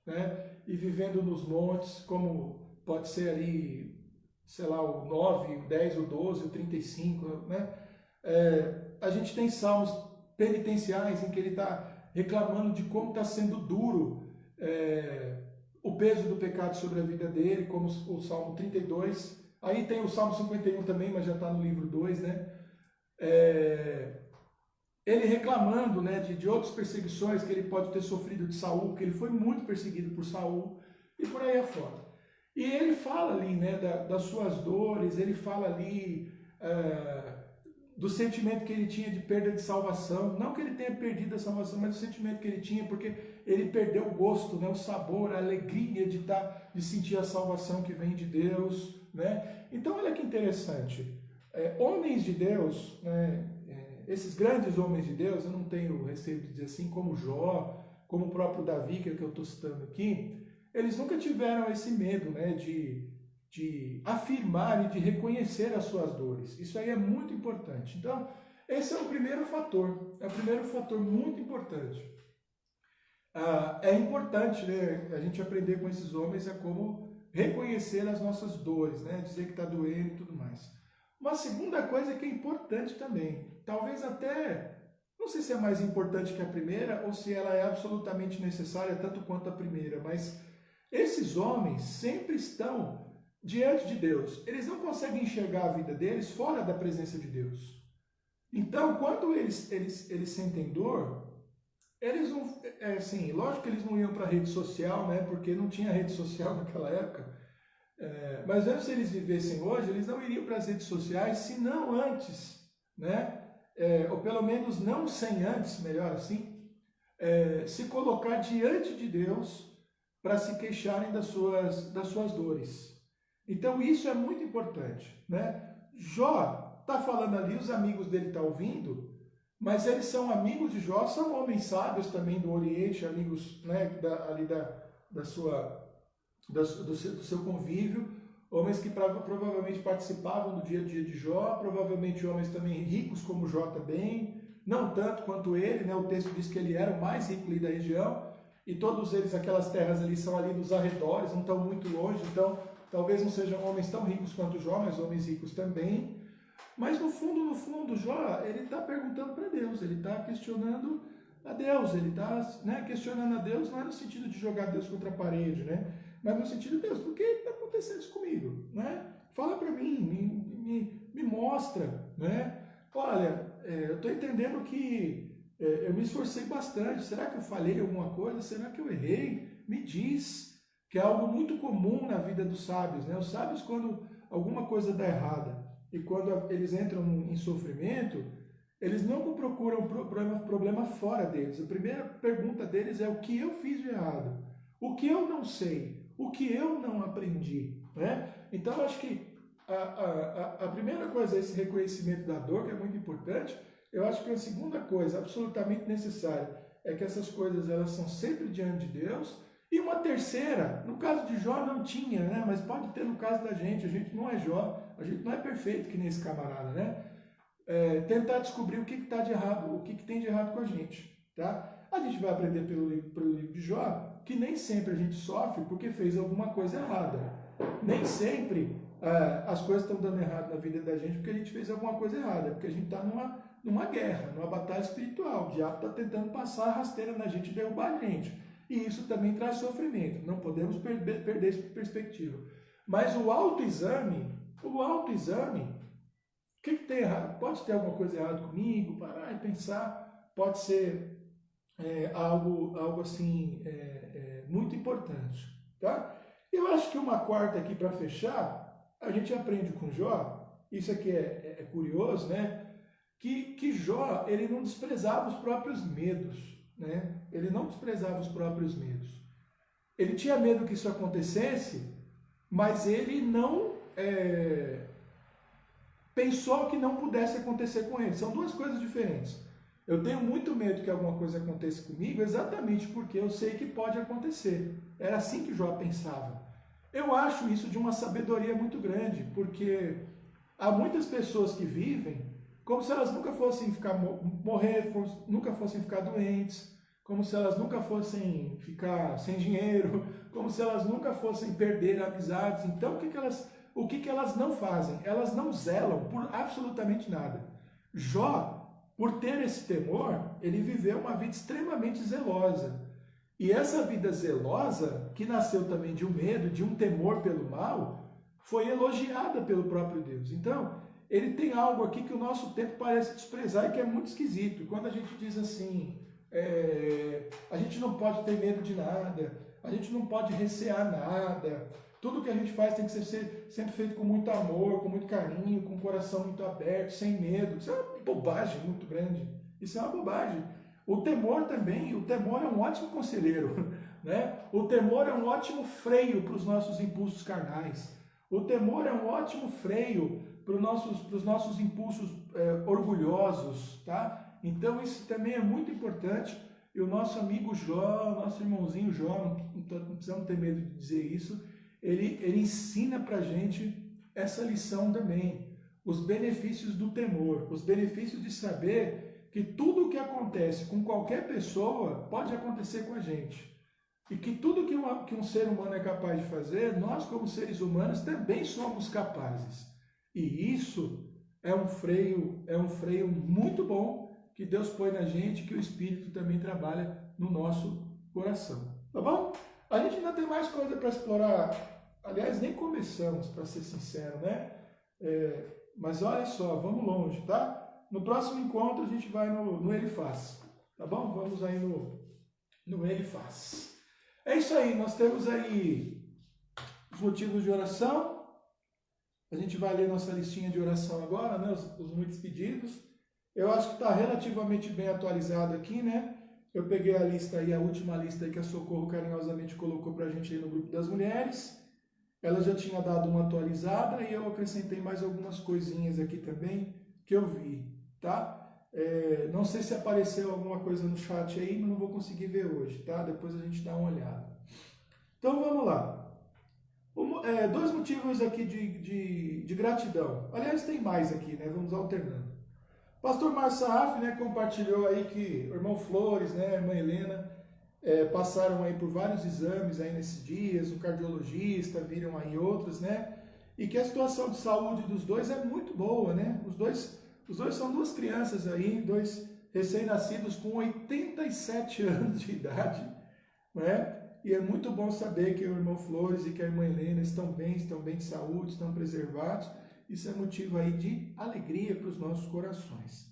né? E vivendo nos montes, como pode ser ali, sei lá, o 9, o 10, o 12, o 35, né? A gente tem salmos penitenciais em que ele está reclamando de como está sendo duro o peso do pecado sobre a vida dele, como o Salmo 32. Aí tem o Salmo 51 também, mas já está no livro 2, né? Ele reclamando, né, de outras perseguições que ele pode ter sofrido de Saul, porque ele foi muito perseguido por Saul, e por aí afora. E ele fala ali, né, das suas dores, ele fala ali do sentimento que ele tinha de perda de salvação. Não que ele tenha perdido a salvação, mas o sentimento que ele tinha, porque ele perdeu o gosto, né, o sabor, a alegria de sentir a salvação que vem de Deus, né? Então, olha que interessante. Homens de Deus, né, esses grandes homens de Deus, eu não tenho receio de dizer assim, como Jó, como o próprio Davi, que é o que eu estou citando aqui, eles nunca tiveram esse medo, né, de afirmar e de reconhecer as suas dores. Isso aí é muito importante. Então, esse é o primeiro fator, muito importante. É importante, né, a gente aprender com esses homens como reconhecer as nossas dores, né, dizer que está doendo e tudo mais. Uma segunda coisa que é importante também, talvez até, não sei se é mais importante que a primeira ou se ela é absolutamente necessária tanto quanto a primeira, mas esses homens sempre estão diante de Deus. Eles não conseguem enxergar a vida deles fora da presença de Deus. Então, quando eles sentem dor, eles não, assim, lógico que eles não iam para a rede social, né, porque não tinha rede social naquela época, mas mesmo se eles vivessem hoje, eles não iriam para as redes sociais, se não antes, né, ou pelo menos não sem antes, melhor assim, se colocar diante de Deus para se queixarem das suas dores. Então isso é muito importante, né? Jó está falando ali, os amigos dele estão ouvindo, mas eles são amigos de Jó, são homens sábios também do Oriente, amigos, né, do seu convívio, homens que provavelmente participavam do dia a dia de Jó, provavelmente homens também ricos como Jó também, não tanto quanto ele, né? O texto diz que ele era o mais rico ali da região, e todos eles, aquelas terras ali são ali nos arredores, não estão muito longe, então talvez não sejam homens tão ricos quanto Jó, mas homens ricos também. Mas no fundo, Jó, ele está perguntando para Deus, ele está questionando a Deus, ele está, né, questionando a Deus, não é no sentido de jogar Deus contra a parede, né? Mas no sentido de Deus, por que está acontecendo isso comigo? Né? Fala para mim, me mostra, né? Olha, eu estou entendendo que eu me esforcei bastante, será que eu falhei alguma coisa? Será que eu errei? Me diz, que é algo muito comum na vida dos sábios, né? Os sábios, quando alguma coisa dá errada e quando eles entram em sofrimento, eles não procuram problema fora deles. A primeira pergunta deles é o que eu fiz de errado, o que eu não sei, o que eu não aprendi, né? Então, eu acho que a primeira coisa é esse reconhecimento da dor, que é muito importante. Eu acho que a segunda coisa, absolutamente necessária, é que essas coisas elas são sempre diante de Deus. E uma terceira, no caso de Jó não tinha, né? Mas pode ter no caso da gente. A gente não é Jó, a gente não é perfeito que nem esse camarada, né? Tentar descobrir o que está de errado, o que tem de errado com a gente, tá? A gente vai aprender pelo livro de Jó que nem sempre a gente sofre porque fez alguma coisa errada. Nem sempre as coisas estão dando errado na vida da gente porque a gente fez alguma coisa errada, porque a gente está numa guerra, numa batalha espiritual. O diabo está tentando passar a rasteira na gente e derrubar a gente. E isso também traz sofrimento, não podemos perder essa perspectiva. Mas o autoexame, o que tem errado? Pode ter alguma coisa errada comigo? Parar e pensar, pode ser algo assim, muito importante. Tá? Eu acho que uma quarta aqui para fechar, a gente aprende com Jó, isso aqui é curioso, né? Que Jó, ele não desprezava os próprios medos. Né? Ele não desprezava os próprios medos. Ele tinha medo que isso acontecesse, mas ele não pensou que não pudesse acontecer com ele. São duas coisas diferentes. Eu tenho muito medo que alguma coisa aconteça comigo exatamente porque eu sei que pode acontecer. Era assim que Jó pensava. Eu acho isso de uma sabedoria muito grande, porque há muitas pessoas que vivem como se elas nunca fossem morrer, nunca fossem ficar doentes, como se elas nunca fossem ficar sem dinheiro, como se elas nunca fossem perder amizades. Então, o que que elas não fazem? Elas não zelam por absolutamente nada. Jó, por ter esse temor, ele viveu uma vida extremamente zelosa. E essa vida zelosa, que nasceu também de um medo, de um temor pelo mal, foi elogiada pelo próprio Deus. Então, ele tem algo aqui que o nosso tempo parece desprezar e que é muito esquisito. Quando a gente diz assim, a gente não pode ter medo de nada, a gente não pode recear nada, tudo que a gente faz tem que ser sempre feito com muito amor, com muito carinho, com o coração muito aberto, sem medo. Isso é uma bobagem muito grande. Isso é uma bobagem. O temor também, o temor é um ótimo conselheiro, né? O temor é um ótimo freio para os nossos impulsos carnais. O temor é um ótimo freio para os nossos impulsos orgulhosos, tá? Então isso também é muito importante. E o nosso amigo Jó, nosso irmãozinho Jó, não precisamos ter medo de dizer isso, ele ensina para a gente essa lição também. Os benefícios do temor, os benefícios de saber que tudo o que acontece com qualquer pessoa pode acontecer com a gente. E que tudo que um ser humano é capaz de fazer, nós como seres humanos também somos capazes. E isso é um freio muito bom que Deus põe na gente, que o Espírito também trabalha no nosso coração. Tá bom? A gente ainda tem mais coisa para explorar. Aliás, nem começamos, para ser sincero, né? Mas olha só, vamos longe, tá? No próximo encontro a gente vai no Ele Faz, tá bom? Vamos aí no Ele Faz. É isso aí, nós temos aí os motivos de oração. A gente vai ler nossa listinha de oração agora, né? Os muitos pedidos. Eu acho que está relativamente bem atualizado aqui, né? Eu peguei a lista aí, a última lista aí que a Socorro carinhosamente colocou para a gente aí no grupo das mulheres. Ela já tinha dado uma atualizada e eu acrescentei mais algumas coisinhas aqui também que eu vi, tá? Não sei se apareceu alguma coisa no chat aí, mas não vou conseguir ver hoje, tá? Depois a gente dá uma olhada. Então vamos lá. Dois motivos aqui de gratidão. Aliás, tem mais aqui, né? Vamos alternando. Pastor Marçaf, né, compartilhou aí que o irmão Flores, né, a irmã Helena, passaram aí por vários exames aí nesses dias, o cardiologista, viram aí outros, né? E que a situação de saúde dos dois é muito boa, né? Os dois são duas crianças aí, dois recém-nascidos com 87 anos de idade, né? E é muito bom saber que o irmão Flores e que a irmã Helena estão bem de saúde, estão preservados. Isso é motivo aí de alegria para os nossos corações.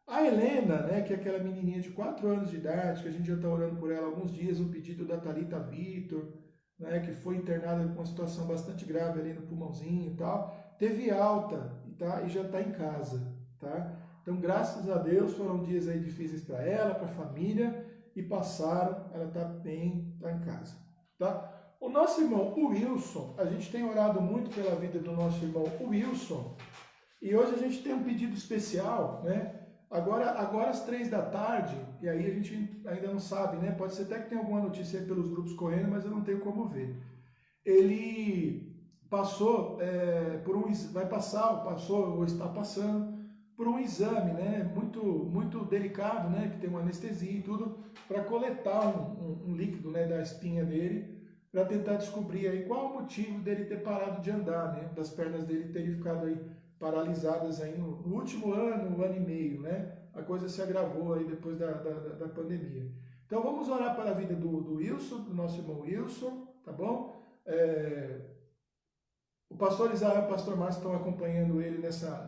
A Helena, né, que é aquela menininha de 4 anos de idade, que a gente já está orando por ela há alguns dias, um pedido da Thalita Vitor, né, que foi internada com uma situação bastante grave ali no pulmãozinho e tal, teve alta, tá, e já está em casa, tá? Então, graças a Deus, foram dias aí difíceis para ela, para a família, e passaram, ela está bem, está em casa, tá? O nosso irmão Wilson, a gente tem orado muito pela vida do nosso irmão Wilson, e hoje a gente tem um pedido especial, né? Agora às 3 da tarde, e aí a gente ainda não sabe, né? Pode ser até que tenha alguma notícia aí pelos grupos correndo, mas eu não tenho como ver. Ele passou passou ou está passando por um exame, né? Muito delicado, né? Que tem uma anestesia e tudo, para coletar um líquido, né, da espinha dele, para tentar descobrir aí qual o motivo dele ter parado de andar, né? Das pernas dele terem ficado aí paralisadas aí no último ano, 1 ano e meio, né? A coisa se agravou aí depois da pandemia. Então vamos orar para a vida do Wilson, do nosso irmão Wilson, tá bom? O pastor Isaías e o pastor Márcio estão acompanhando ele nessa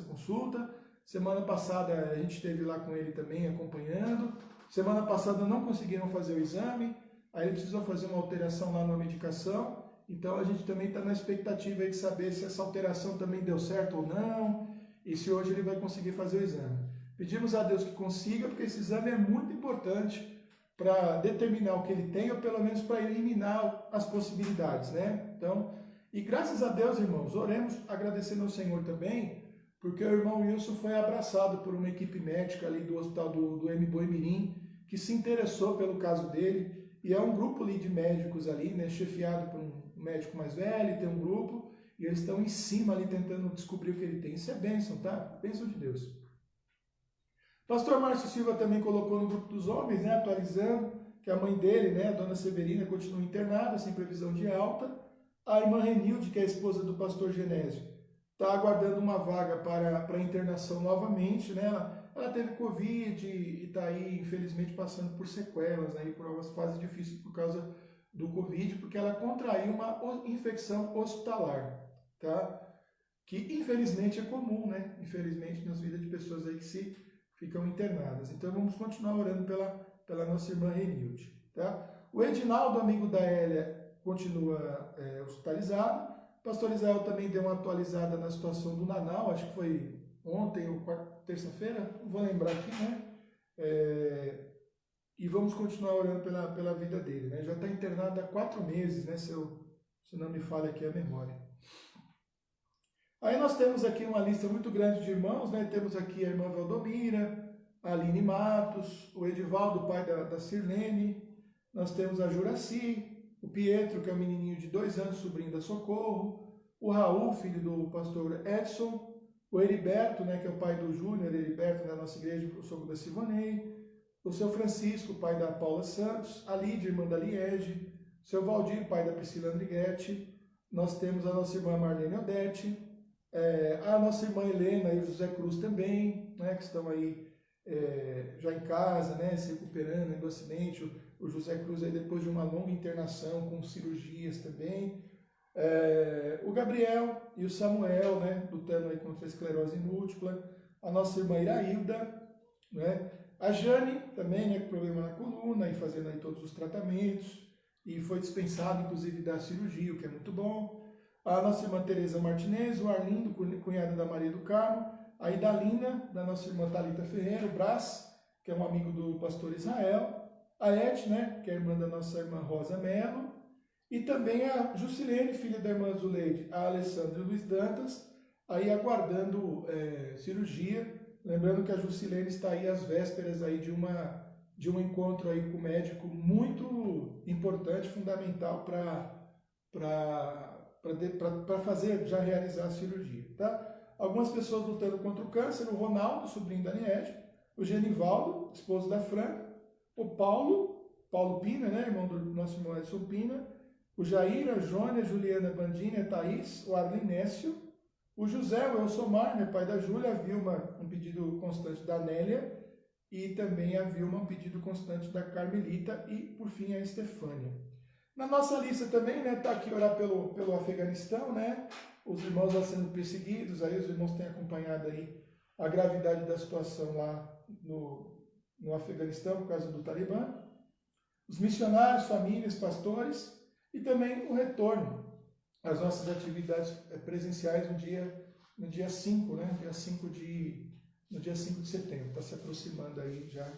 consulta. Semana passada a gente esteve lá com ele também acompanhando. Semana passada não conseguiram fazer o exame, aí ele precisou fazer uma alteração lá na medicação. Então a gente também está na expectativa aí de saber se essa alteração também deu certo ou não, e se hoje ele vai conseguir fazer o exame. Pedimos a Deus que consiga, porque esse exame é muito importante para determinar o que ele tem, ou pelo menos para eliminar as possibilidades, né? Então, E graças a Deus, irmãos, oremos agradecendo ao Senhor também, porque o irmão Wilson foi abraçado por uma equipe médica ali do hospital do Boi-Mirim, que se interessou pelo caso dele, e é um grupo ali de médicos ali, né, chefiado por um médico mais velho, tem um grupo, e eles estão em cima ali tentando descobrir o que ele tem. Isso é bênção, tá? Bênção de Deus. Pastor Márcio Silva também colocou no grupo dos homens, né, atualizando, que a mãe dele, né, a dona Severina, continua internada, sem previsão de alta. A irmã Renilde, que é a esposa do pastor Genésio, está aguardando uma vaga para internação novamente, né? Ela teve Covid e está aí, infelizmente, passando por sequelas, aí, por algumas fases difíceis por causa do Covid, porque ela contraiu uma infecção hospitalar, tá? Que infelizmente é comum, né? Infelizmente, nas vidas de pessoas aí que ficam internadas. Então vamos continuar orando pela nossa irmã Renilde, tá? O Edinaldo, amigo da Hélia, continua hospitalizado. O pastor Israel também deu uma atualizada na situação do Nanau, acho que foi ontem ou terça-feira, não vou lembrar aqui, né? E vamos continuar orando pela vida dele, né? Já está internado há 4 meses, né? Se não me falha aqui a memória. Aí nós temos aqui uma lista muito grande de irmãos, né? Temos aqui a irmã Valdomira, a Aline Matos, o Edivaldo, pai da Sirlene, nós temos a Juraci, o Pietro, que é um menininho de 2 anos, sobrinho da Socorro, o Raul, filho do pastor Edson, o Heriberto, né, que é o pai do Júnior, Heriberto da nossa igreja, o sogro da Silvanei, o seu Francisco, pai da Paula Santos, a Lídia, irmã da Liege, o seu Valdir, pai da Priscila Andriguetti, nós temos a nossa irmã Marlene Odete, a nossa irmã Helena e o José Cruz também, né, que estão aí já em casa, né, se recuperando do acidente. O José Cruz aí depois de uma longa internação com cirurgias também. O Gabriel e o Samuel, né, lutando aí contra a esclerose múltipla. A nossa irmã Irailda, né, a Jane também, né, com problema na coluna e fazendo aí todos os tratamentos e foi dispensado inclusive da cirurgia, o que é muito bom. A nossa irmã Tereza Martinez, o Arlindo, cunhado da Maria do Carmo, a Idalina, da nossa irmã Thalita Ferreira, o Brás, que é um amigo do pastor Israel, a Et, né, que é irmã da nossa irmã Rosa Mello, e também a Jusilene, filha da irmã Zuleide, a Alessandra Luiz Dantas, aí aguardando cirurgia. Lembrando que a Jusilene está aí às vésperas aí de um encontro aí com o médico muito importante, fundamental para fazer, já realizar a cirurgia, tá? Algumas pessoas lutando contra o câncer, o Ronaldo, sobrinho da Niede, o Genivaldo, esposo da Fran, o Paulo Pina, né, irmão do nosso irmão Edson Pina, o Jair, a Jônia, a Juliana Bandini, a Thaís, o Arlinécio, o José, o Elsomar, né, pai da Júlia, a Vilma, um pedido constante da Nélia, e também a Vilma, um pedido constante da Carmelita, e por fim a Estefânia. Na nossa lista também, né, tá aqui orar pelo Afeganistão, né, os irmãos lá sendo perseguidos, aí os irmãos têm acompanhado aí a gravidade da situação lá no Afeganistão por causa do Talibã, os missionários, famílias, pastores e também o retorno às nossas atividades presenciais no dia 5, né, no dia 5 de setembro, está se aproximando aí já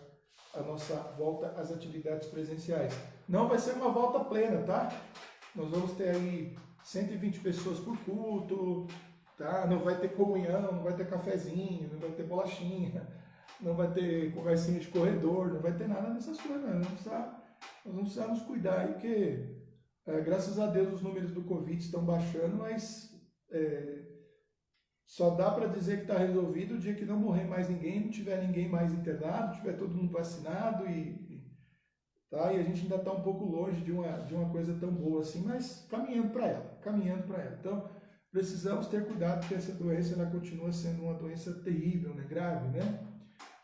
a nossa volta às atividades presenciais. Não vai ser uma volta plena, tá? Nós vamos ter aí 120 pessoas por culto, tá? Não vai ter comunhão, não vai ter cafezinho, não vai ter bolachinha, não vai ter conversinha de corredor, não vai ter nada dessas coisas, não. Nós vamos precisar nos cuidar aí, porque graças a Deus os números do Covid estão baixando, mas só dá para dizer que está resolvido o dia que não morrer mais ninguém, não tiver ninguém mais internado, tiver todo mundo vacinado tá? E a gente ainda está um pouco longe de uma coisa tão boa assim, mas caminhando para ela. Então, precisamos ter cuidado, porque essa doença ela continua sendo uma doença terrível, né? Grave, né?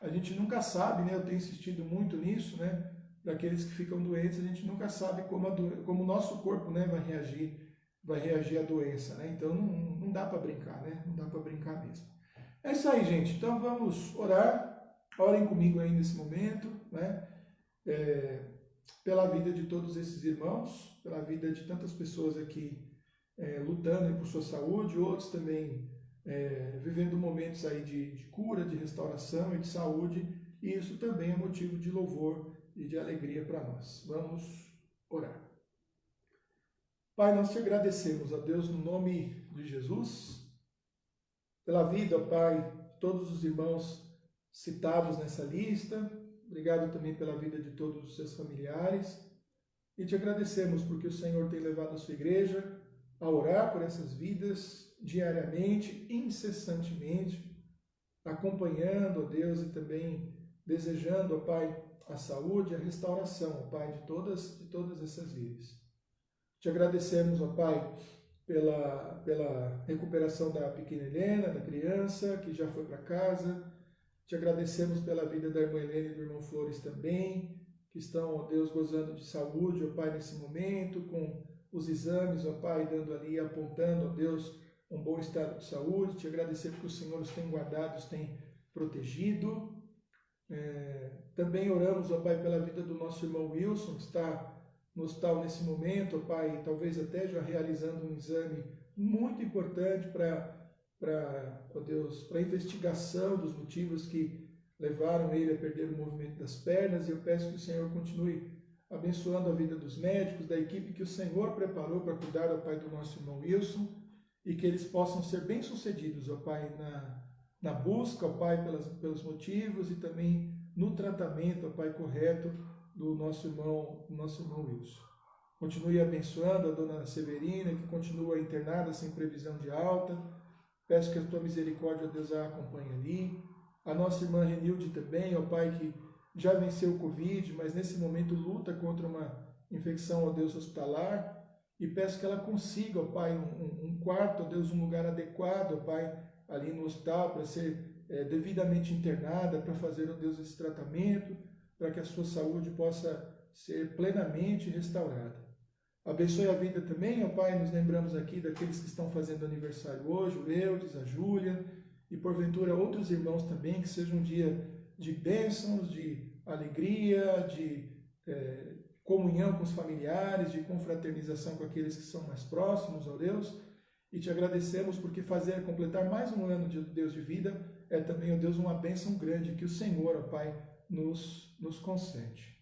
A gente nunca sabe, né? Eu tenho insistido muito nisso, né? Para aqueles que ficam doentes, a gente nunca sabe como o nosso corpo, né, vai reagir à doença, né? Então não dá para brincar, né? Não dá para brincar mesmo. É isso aí, gente. Então vamos orar. Orem comigo aí nesse momento, né? Pela vida de todos esses irmãos, pela vida de tantas pessoas aqui lutando por sua saúde, outros também vivendo momentos aí de cura, de restauração e de saúde, e isso também é motivo de louvor e de alegria para nós. Vamos orar. Pai, nós te agradecemos, ó Deus, no nome de Jesus, pela vida, ó Pai, de todos os irmãos citados nessa lista. Obrigado também pela vida de todos os seus familiares. E te agradecemos porque o Senhor tem levado a sua igreja a orar por essas vidas diariamente, incessantemente, acompanhando, ó Deus, e também desejando, ó Pai, a saúde e a restauração, ó Pai, de todas essas vidas. Te agradecemos, ó Pai, pela recuperação da pequena Helena, da criança, que já foi para casa. Te agradecemos pela vida da irmã Helena e do irmão Flores também, que estão, ó Deus, gozando de saúde, ó Pai, nesse momento, com os exames, ó Pai, dando ali, apontando, ó Deus, um bom estado de saúde. Te agradecer porque o Senhor os tem guardado, os tem protegido. Também oramos, ó Pai, pela vida do nosso irmão Wilson, que está no hospital nesse momento, ó Pai, talvez até já realizando um exame muito importante para a investigação dos motivos que levaram ele a perder o movimento das pernas. E eu peço que o Senhor continue abençoando a vida dos médicos, da equipe que o Senhor preparou para cuidar, ó Pai, do nosso irmão Wilson, e que eles possam ser bem-sucedidos, ó Pai, na busca, ó Pai, pelos motivos e também no tratamento, ó Pai, correto do nosso irmão Wilson. Continue abençoando a dona Severina, que continua internada sem previsão de alta. Peço que a tua misericórdia, ó Deus, a acompanhe ali. A nossa irmã Renilde também, ó Pai, que já venceu o Covid, mas nesse momento luta contra uma infecção, ó Deus, hospitalar. E peço que ela consiga, ó Pai, um quarto, ó Deus, um lugar adequado, ó Pai, ali no hospital, para ser devidamente internada, para fazer, ó Deus, esse tratamento, para que a sua saúde possa ser plenamente restaurada. Abençoe a vida também, ó Pai, nos lembramos aqui daqueles que estão fazendo aniversário hoje, o Eudes, a Júlia, e porventura outros irmãos também, que seja um dia de bênçãos, de alegria, de comunhão com os familiares, de confraternização com aqueles que são mais próximos, ó Deus. E te agradecemos porque completar mais um ano de Deus de vida é também, ó Deus, uma bênção grande que o Senhor, ó Pai, nos concede.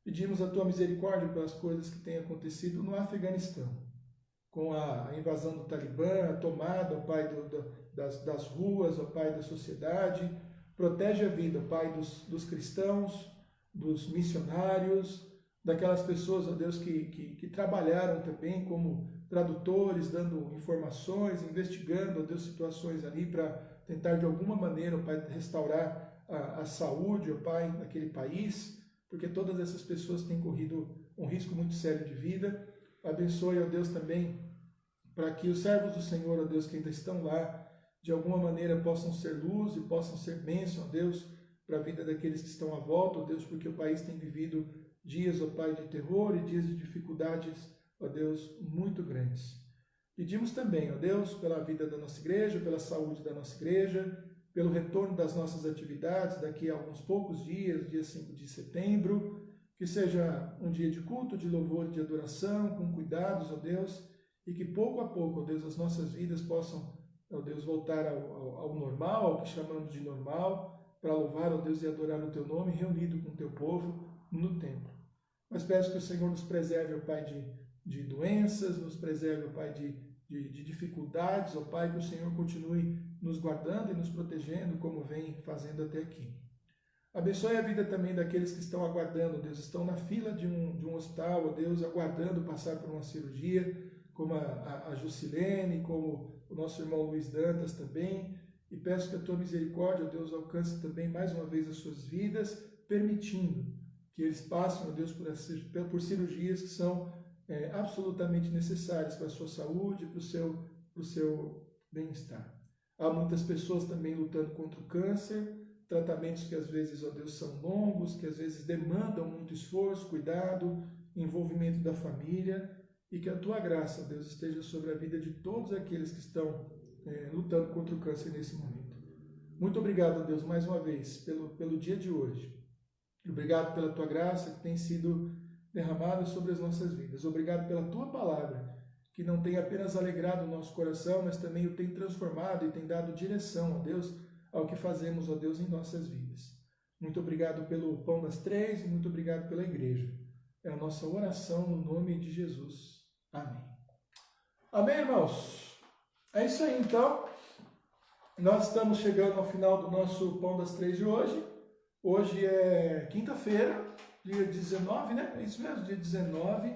Pedimos a tua misericórdia pelas coisas que têm acontecido no Afeganistão, com a invasão do Talibã, a tomada, ó Pai, das ruas, ó Pai, da sociedade. Protege a vida, ó Pai, dos cristãos, dos missionários, daquelas pessoas, ó Deus, que trabalharam também como tradutores, dando informações, investigando, ó Deus, situações ali para tentar de alguma maneira, ó Pai, restaurar a saúde, ó Pai, naquele país, porque todas essas pessoas têm corrido um risco muito sério de vida. Abençoe, ó Deus, também, para que os servos do Senhor, ó Deus, que ainda estão lá, de alguma maneira possam ser luz e possam ser bênção, ó Deus, para a vida daqueles que estão à volta, ó Deus, porque o país tem vivido dias, ó Pai, de terror e dias de dificuldades, ó Deus, muito grandes. Pedimos também, ó Deus, pela vida da nossa igreja, pela saúde da nossa igreja, pelo retorno das nossas atividades daqui a alguns poucos dias, dia 5 de setembro, que seja um dia de culto, de louvor e de adoração, com cuidados, ó Deus, e que pouco a pouco, ó Deus, as nossas vidas possam, ó Deus, voltar ao normal, ao que chamamos de normal, para louvar, ó Deus, e adorar o teu nome, reunido com o teu povo no templo. Mas peço que o Senhor nos preserve, ó Pai, de doenças, nos preserve, ó Pai, de dificuldades, ó Pai, que o Senhor continue nos guardando e nos protegendo, como vem fazendo até aqui. Abençoe a vida também daqueles que estão aguardando, Deus, estão na fila de um hospital, ó Deus, aguardando passar por uma cirurgia, como a Jusilene, como o nosso irmão Luiz Dantas também, e peço que a tua misericórdia, ó Deus, alcance também mais uma vez as suas vidas, permitindo que eles passem, ó Deus, por cirurgias que são absolutamente necessárias para a sua saúde, para o seu bem-estar. Há muitas pessoas também lutando contra o câncer, tratamentos que às vezes, ó Deus, são longos, que às vezes demandam muito esforço, cuidado, envolvimento da família, e que a tua graça, Deus, esteja sobre a vida de todos aqueles que estão lutando contra o câncer nesse momento. Muito obrigado, Deus, mais uma vez, pelo dia de hoje. Obrigado pela tua graça que tem sido derramada sobre as nossas vidas. Obrigado pela tua palavra, que não tem apenas alegrado o nosso coração, mas também o tem transformado e tem dado direção, ó Deus, ao que fazemos, ó Deus, em nossas vidas. Muito obrigado pelo Pão das Três e muito obrigado pela igreja. É a nossa oração no nome de Jesus. Amém. Amém, irmãos? É isso aí, então. Nós estamos chegando ao final do nosso Pão das Três de hoje. Hoje é quinta-feira, dia 19, né? É isso mesmo, dia 19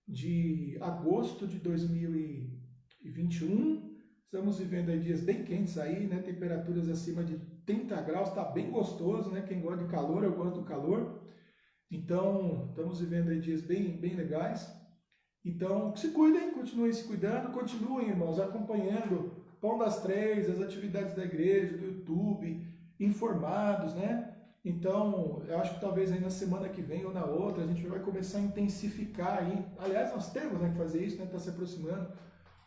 de agosto de 2021. Estamos vivendo aí dias bem quentes aí, né? Temperaturas acima de 30 graus, tá bem gostoso, né? Quem gosta de calor, eu gosto do calor. Então, estamos vivendo aí dias bem legais. Então, se cuidem, continuem se cuidando, continuem, irmãos, acompanhando Pão das Três, as atividades da igreja, do YouTube, informados, né? Então, eu acho que talvez aí na semana que vem ou na outra, a gente vai começar a intensificar aí. Aliás, nós temos, né, que fazer isso, né? Está se aproximando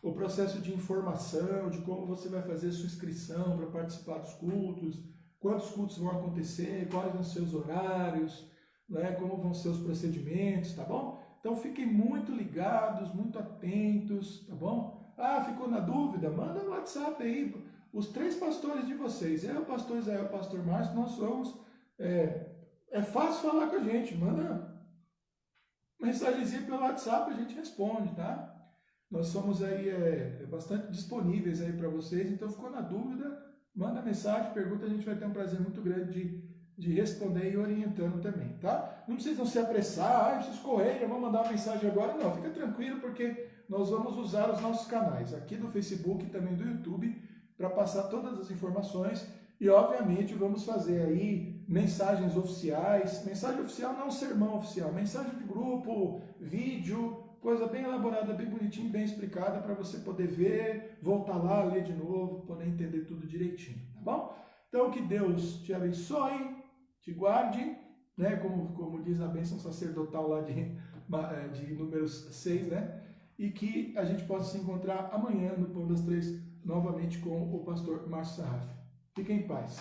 o processo de informação, de como você vai fazer a sua inscrição para participar dos cultos, quantos cultos vão acontecer, quais vão ser os horários, né? Como vão ser os procedimentos, tá bom? Então fiquem muito ligados, muito atentos, tá bom? Ah, ficou na dúvida? Manda no WhatsApp aí. Os três pastores de vocês, eu, o pastor Israel, o pastor Márcio, nós somos. É fácil falar com a gente, manda mensagenzinha pelo WhatsApp, a gente responde, tá? Nós somos aí bastante disponíveis aí para vocês, então ficou na dúvida, manda mensagem, pergunta, a gente vai ter um prazer muito grande de responder e orientando também, tá? Não precisam se apressar, preciso correr, já vou mandar uma mensagem agora, não, fica tranquilo porque nós vamos usar os nossos canais aqui do Facebook e também do YouTube para passar todas as informações e obviamente vamos fazer aí mensagens oficiais, mensagem oficial não sermão oficial, mensagem de grupo, vídeo, coisa bem elaborada, bem bonitinha, bem explicada para você poder ver, voltar lá, ler de novo, poder entender tudo direitinho, tá bom? Então que Deus te abençoe, te guarde, né? Como diz a bênção sacerdotal lá de números 6, né? E que a gente possa se encontrar amanhã no Pão das Três, novamente com o pastor Márcio Sarraf. Fiquem em paz.